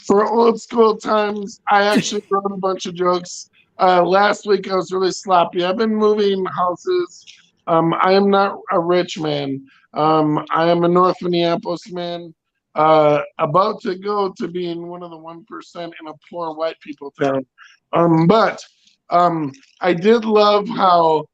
For old school times, I actually wrote a bunch of jokes. Last week, I was really sloppy. I've been moving houses. I am not a rich man. I am a North Minneapolis man. About to go to being one of the 1% in a poor white people town. But I did love how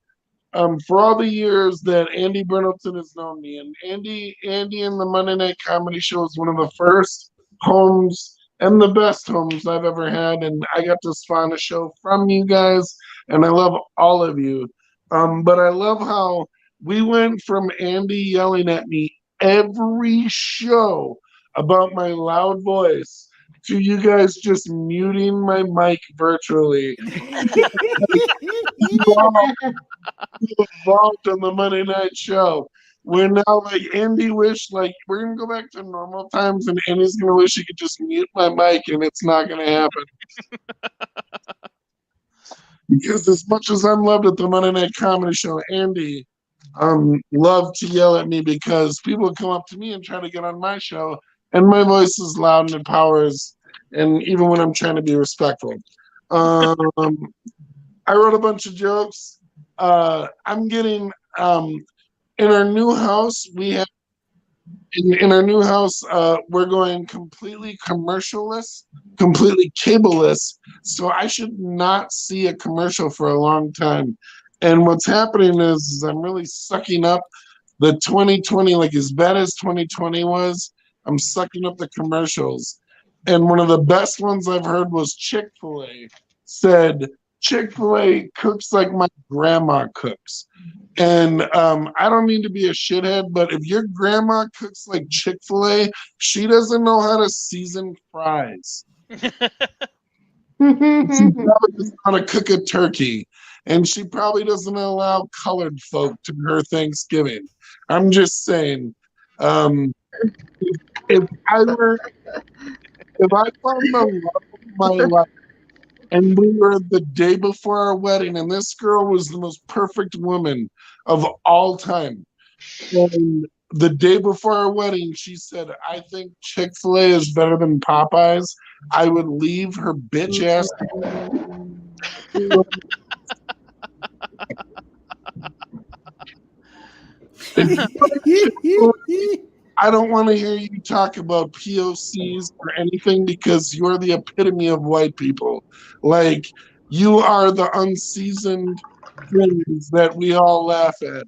for all the years that Andy Bernaldson has known me, and Andy in the Monday Night Comedy Show is one of the first homes and the best homes I've ever had, and I got to spawn a show from you guys, and I love all of you. But I love how we went from Andy yelling at me every show about my loud voice to you guys just muting my mic virtually. You evolved on the Monday night show. We're now like Andy wish we're gonna go back to normal times, and Andy's gonna wish he could just mute my mic, and it's not gonna happen. Because as much as I'm loved at the Monday Night Comedy Show, Andy loved to yell at me because people come up to me and try to get on my show, and my voice is loud and it powers, and even when I'm trying to be respectful. I wrote a bunch of jokes. I'm getting in our new house, we have in our new house, we're going completely commercialless, completely cableless. So I should not see a commercial for a long time. And what's happening is I'm really sucking up the 2020, like as bad as 2020 was, I'm sucking up the commercials. And one of the best ones I've heard was Chick-fil-A said, Chick-fil-A cooks like my grandma cooks. And I don't mean to be a shithead, but if your grandma cooks like Chick-fil-A, she doesn't know how to season fries. She probably doesn't know how to cook a turkey. And she probably doesn't allow colored folk to her Thanksgiving. I'm just saying, if I found the love of my life, and we were the day before our wedding, and this girl was the most perfect woman of all time. And the day before our wedding, she said, I think Chick-fil-A is better than Popeyes. I would leave her bitch ass. I don't want to hear you talk about POCs or anything because you're the epitome of white people. Like, you are the unseasoned things that we all laugh at.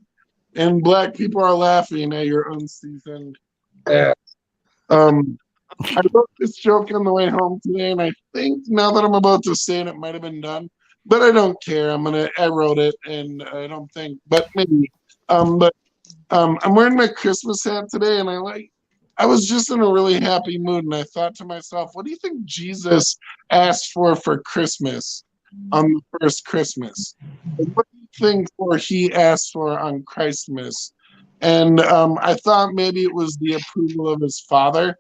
And black people are laughing at your unseasoned ass. I wrote this joke on the way home today, and I think now that I'm about to say it, it might have been done. but I don't care. I wrote it, and I don't think, but maybe. I'm wearing my Christmas hat today, and I was just in a really happy mood, and I thought to myself, what do you think Jesus asked for Christmas on the first Christmas? What do you think he asked for on Christmas? And I thought maybe it was the approval of his father.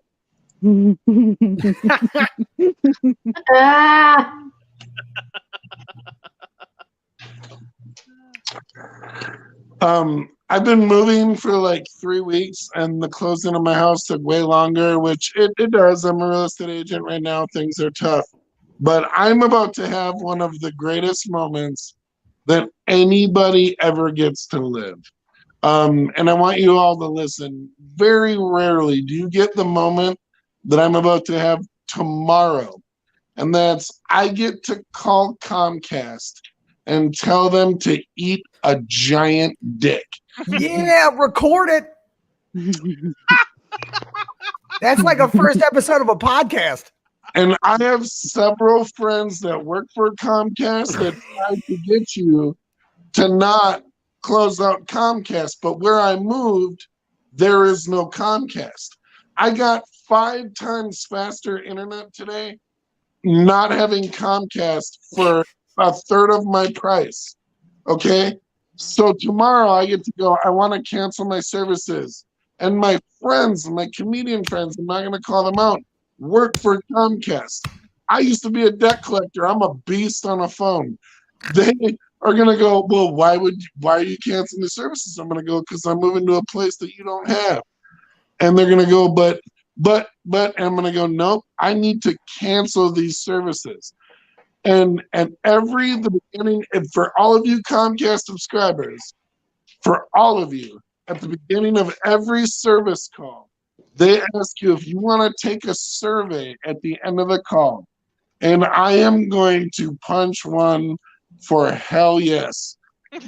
I've been moving for like 3 weeks, and the closing of my house took way longer, which it does. I'm a real estate agent right now. Things are tough. But I'm about to have one of the greatest moments that anybody ever gets to live. And I want you all to listen. Very rarely do you get the moment that I'm about to have tomorrow. And that's I get to call Comcast and tell them to eat a giant dick. Yeah, record it. That's like a first episode of a podcast. And I have several friends that work for Comcast that tried to get you to not close out Comcast. But where I moved, there is no Comcast. I got 5 times faster internet today, not having Comcast for a third of my price. Okay? So tomorrow I get to go, I want to cancel my services. And my friends, my comedian friends, I'm not going to call them out, work for Comcast. I used to be a debt collector. I'm a beast on a phone. They are going to go, well, why are you canceling the services? I'm going to go, because I'm moving to a place that you don't have. And they're going to go, but and I'm going to go, nope, I need to cancel these services. And the beginning, and for all of you Comcast subscribers, for all of you, at the beginning of every service call, they ask you if you want to take a survey at the end of the call. And I am going to punch one for hell yes.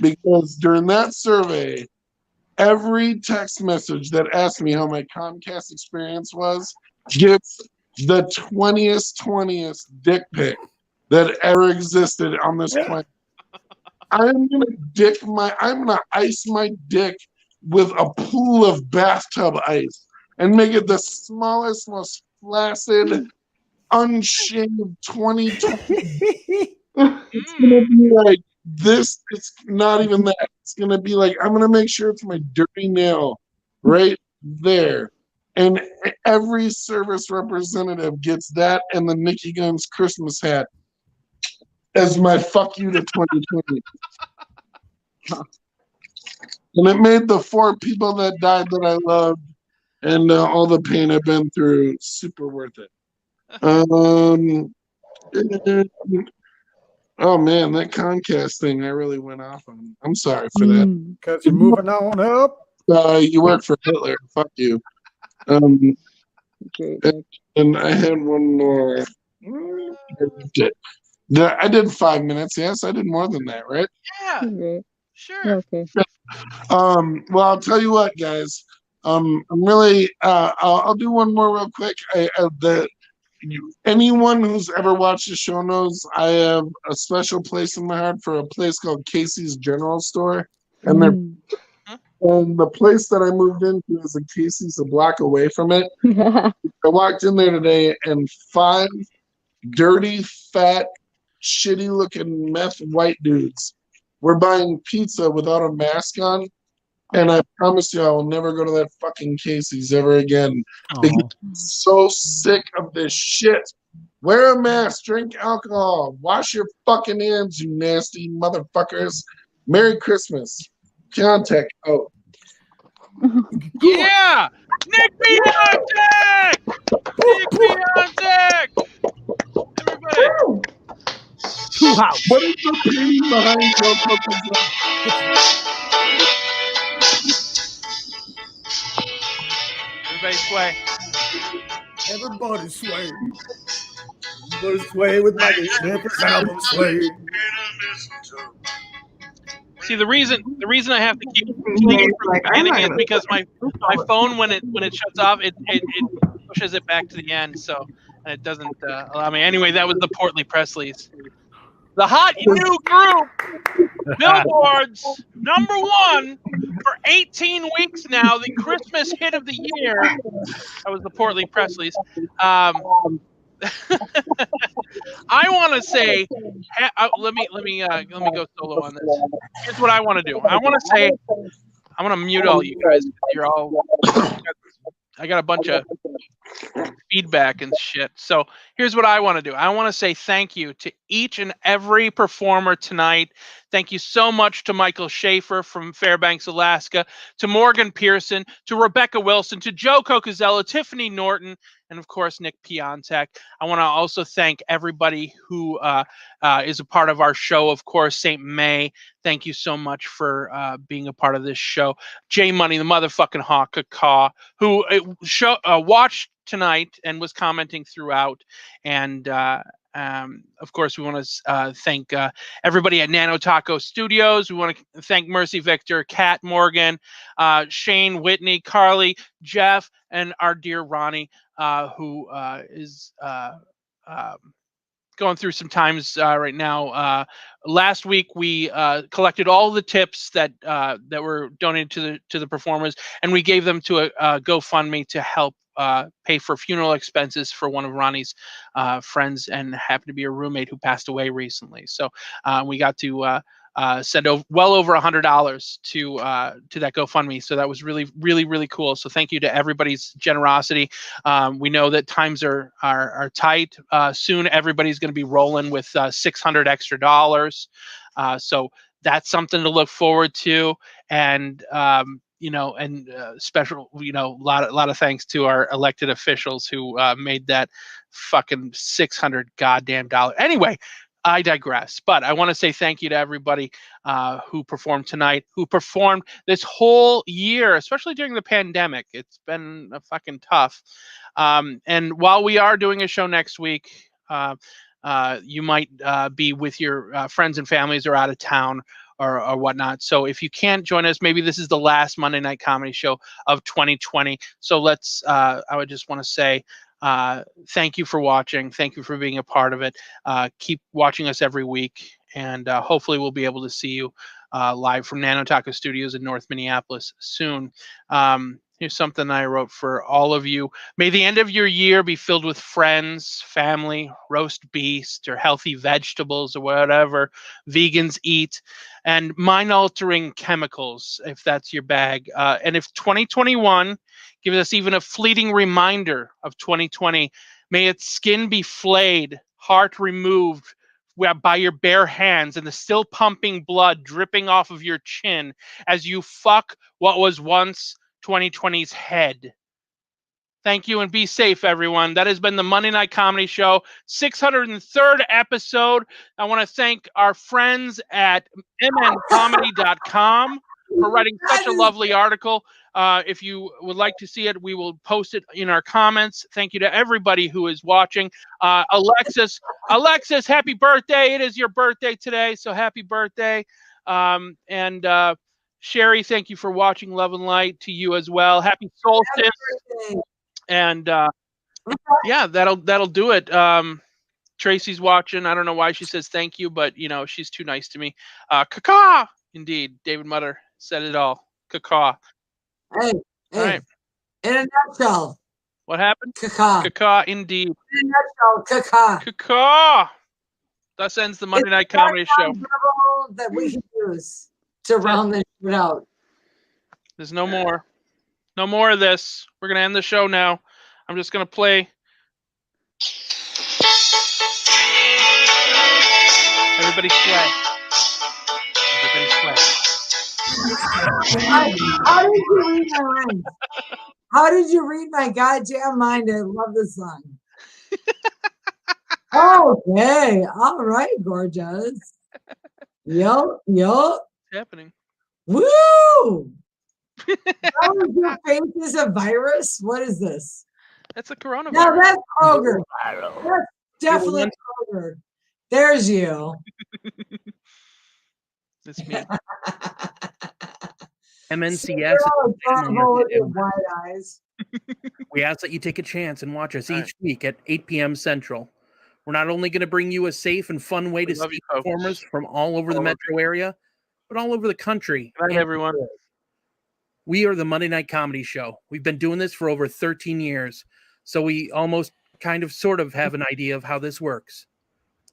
Because during that survey, every text message that asks me how my Comcast experience was gets the 20th dick pic that ever existed on this planet. I'm gonna ice my dick with a pool of bathtub ice and make it the smallest, most flaccid, unshaved 2020. It's gonna be like this. It's not even that. It's gonna be like, I'm gonna make sure it's my dirty nail right there. And every service representative gets that and the Mickey Guns Christmas hat as my fuck you to 2020. And it made the 4 people that died that I loved and all the pain I've been through super worth it. Oh man, that Comcast thing I really went off on. I'm sorry for that. Because you're moving on up. You work for Hitler. Fuck you. And I had one more. I did 5 minutes. Yes, I did more than that, right? Yeah. Sure. Okay. Well, I'll tell you what, guys. I'm really. I'll do one more real quick. Anyone who's ever watched the show knows I have a special place in my heart for a place called Casey's General Store, and the place that I moved into is a Casey's a block away from it. I walked in there today, and 5 dirty, fat, shitty-looking meth white dudes were buying pizza without a mask on. And I promise you, I will never go to that fucking Casey's ever again. Because I'm so sick of this shit. Wear a mask, drink alcohol, wash your fucking hands, you nasty motherfuckers. Merry Christmas. Contact. Oh. Yeah! Nick Beyonce! Nick Beyonce! Everybody! What is the painting behind Coco's? Everybody sway. Everybody sway. Everybody sway with Michael Schneider's album Sway. See, the reason I have to keep playing from the beginning is because my phone, when it shuts off, it pushes it back to the end, so and it doesn't allow me. Anyway, that was the Portly Presleys. The hot new group, Billboard's #1 for 18 weeks now, the Christmas hit of the year. That was the Portly Presleys. I want to say, let me go solo on this. Here's what I want to do. I want to say, I'm gonna mute all you guys. You're all. I got a bunch of feedback and shit. So here's what I want to do. I want to say thank you to each and every performer tonight. Thank you so much to Michael Schaefer from Fairbanks, Alaska, to Morgan Pearson, to Rebecca Wilson, to Joe Cocazella, Tiffany Norton, and of course, Nick Piontek. I want to also thank everybody who is a part of our show. Of course, St. May. Thank you so much for being a part of this show. J Money, the motherfucking hawk, who watched tonight and was commenting throughout. And of course, we want to thank everybody at Nano Taco Studios. We want to thank Mercy Victor, Kat Morgan, Shane Whitney, Carly, Jeff, and our dear Ronnie, who is going through some times right now. Last week we collected all the tips that were donated to the performers, and we gave them to a GoFundMe to help pay for funeral expenses for one of Ronnie's friends, and happened to be a roommate who passed away recently. So we got to send well over $100 to that GoFundMe. So that was really, really, really cool. So thank you to everybody's generosity. We know that times are tight. Soon everybody's going to be rolling with $600 extra dollars. So that's something to look forward to. And special, a lot of thanks to our elected officials who made that fucking $600 goddamn dollar. Anyway, I digress, but I want to say thank you to everybody who performed tonight, who performed this whole year, especially during the pandemic. It's been fucking tough. And while we are doing a show next week, you might be with your friends and families or out of town or whatnot. So if you can't join us, maybe this is the last Monday Night Comedy show of 2020. So I would just want to say, thank you for watching. Thank you for being a part of it. Keep watching us every week, and hopefully we'll be able to see you live from Nano Taco Studios in North Minneapolis soon. Here's something I wrote for all of you. May the end of your year be filled with friends, family, roast beast, or healthy vegetables, or whatever vegans eat, and mind-altering chemicals, if that's your bag. And if 2021 gives us even a fleeting reminder of 2020, may its skin be flayed, heart removed by your bare hands, and the still pumping blood dripping off of your chin as you fuck what was once 2020's head. Thank you and be safe, everyone. That has been the Monday Night Comedy Show, 603rd episode. I want to thank our friends at mncomedy.com for writing such a lovely article. If you would like to see it, we will post it in our comments. Thank you to everybody who is watching. Alexis, happy birthday. It is your birthday today, so happy birthday. And Sherry, thank you for watching. Love and light to you as well. Happy solstice. And yeah, that'll do it. Tracy's watching. I don't know why she says thank you, but she's too nice to me. Caca, indeed. David Mutter said it all. Caca. Hey, all right. In a nutshell. What happened? Caca. Caca, indeed. In a nutshell, caca. Caca. Thus ends the Monday Night Comedy Show. That we can use to round this shit out. There's no more. No more of this. We're going to end the show now. I'm just going to play. Everybody sway. Everybody sway. How did you read my mind? How did you read my goddamn mind? I love this song. Okay. All right, gorgeous. Yup. What's happening? Woo! Your face is a virus? What is this? That's a coronavirus. No, that's Kroger. That's definitely Kroger. There's you. That's me. MNCS. Wide eyes. We ask that you take a chance and watch us each week at 8 p.m. Central, We're not only going to bring you a safe and fun way to see performers from all over the metro area, but all over the country. Good night, everyone. We are the Monday Night Comedy Show. We've been doing this for over 13 years, so we almost kind of sort of have an idea of how this works.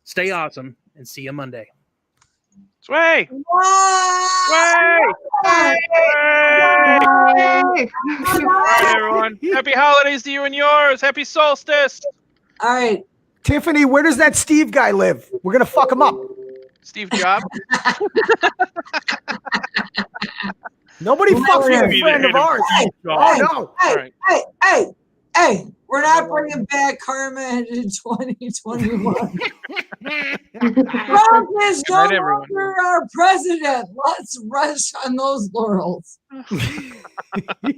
Stay awesome and see you Monday. Sway! Sway! All right, everyone. Happy holidays to you and yours. Happy solstice. All right. Tiffany, where does that Steve guy live? We're going to fuck him up. Steve Jobs. Nobody fucks with a friend of ours. Hey, we're not bringing back Carmen in 2021. Trump is no longer our president. Let's rest on those laurels. We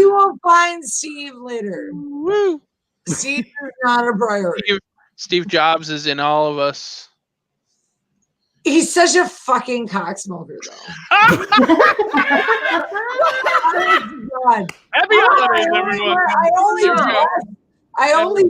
will find Steve later. Woo. Steve is not a priority. Steve Jobs is in all of us. He's such a fucking cocksmoker, though. Happy holidays, everyone. I only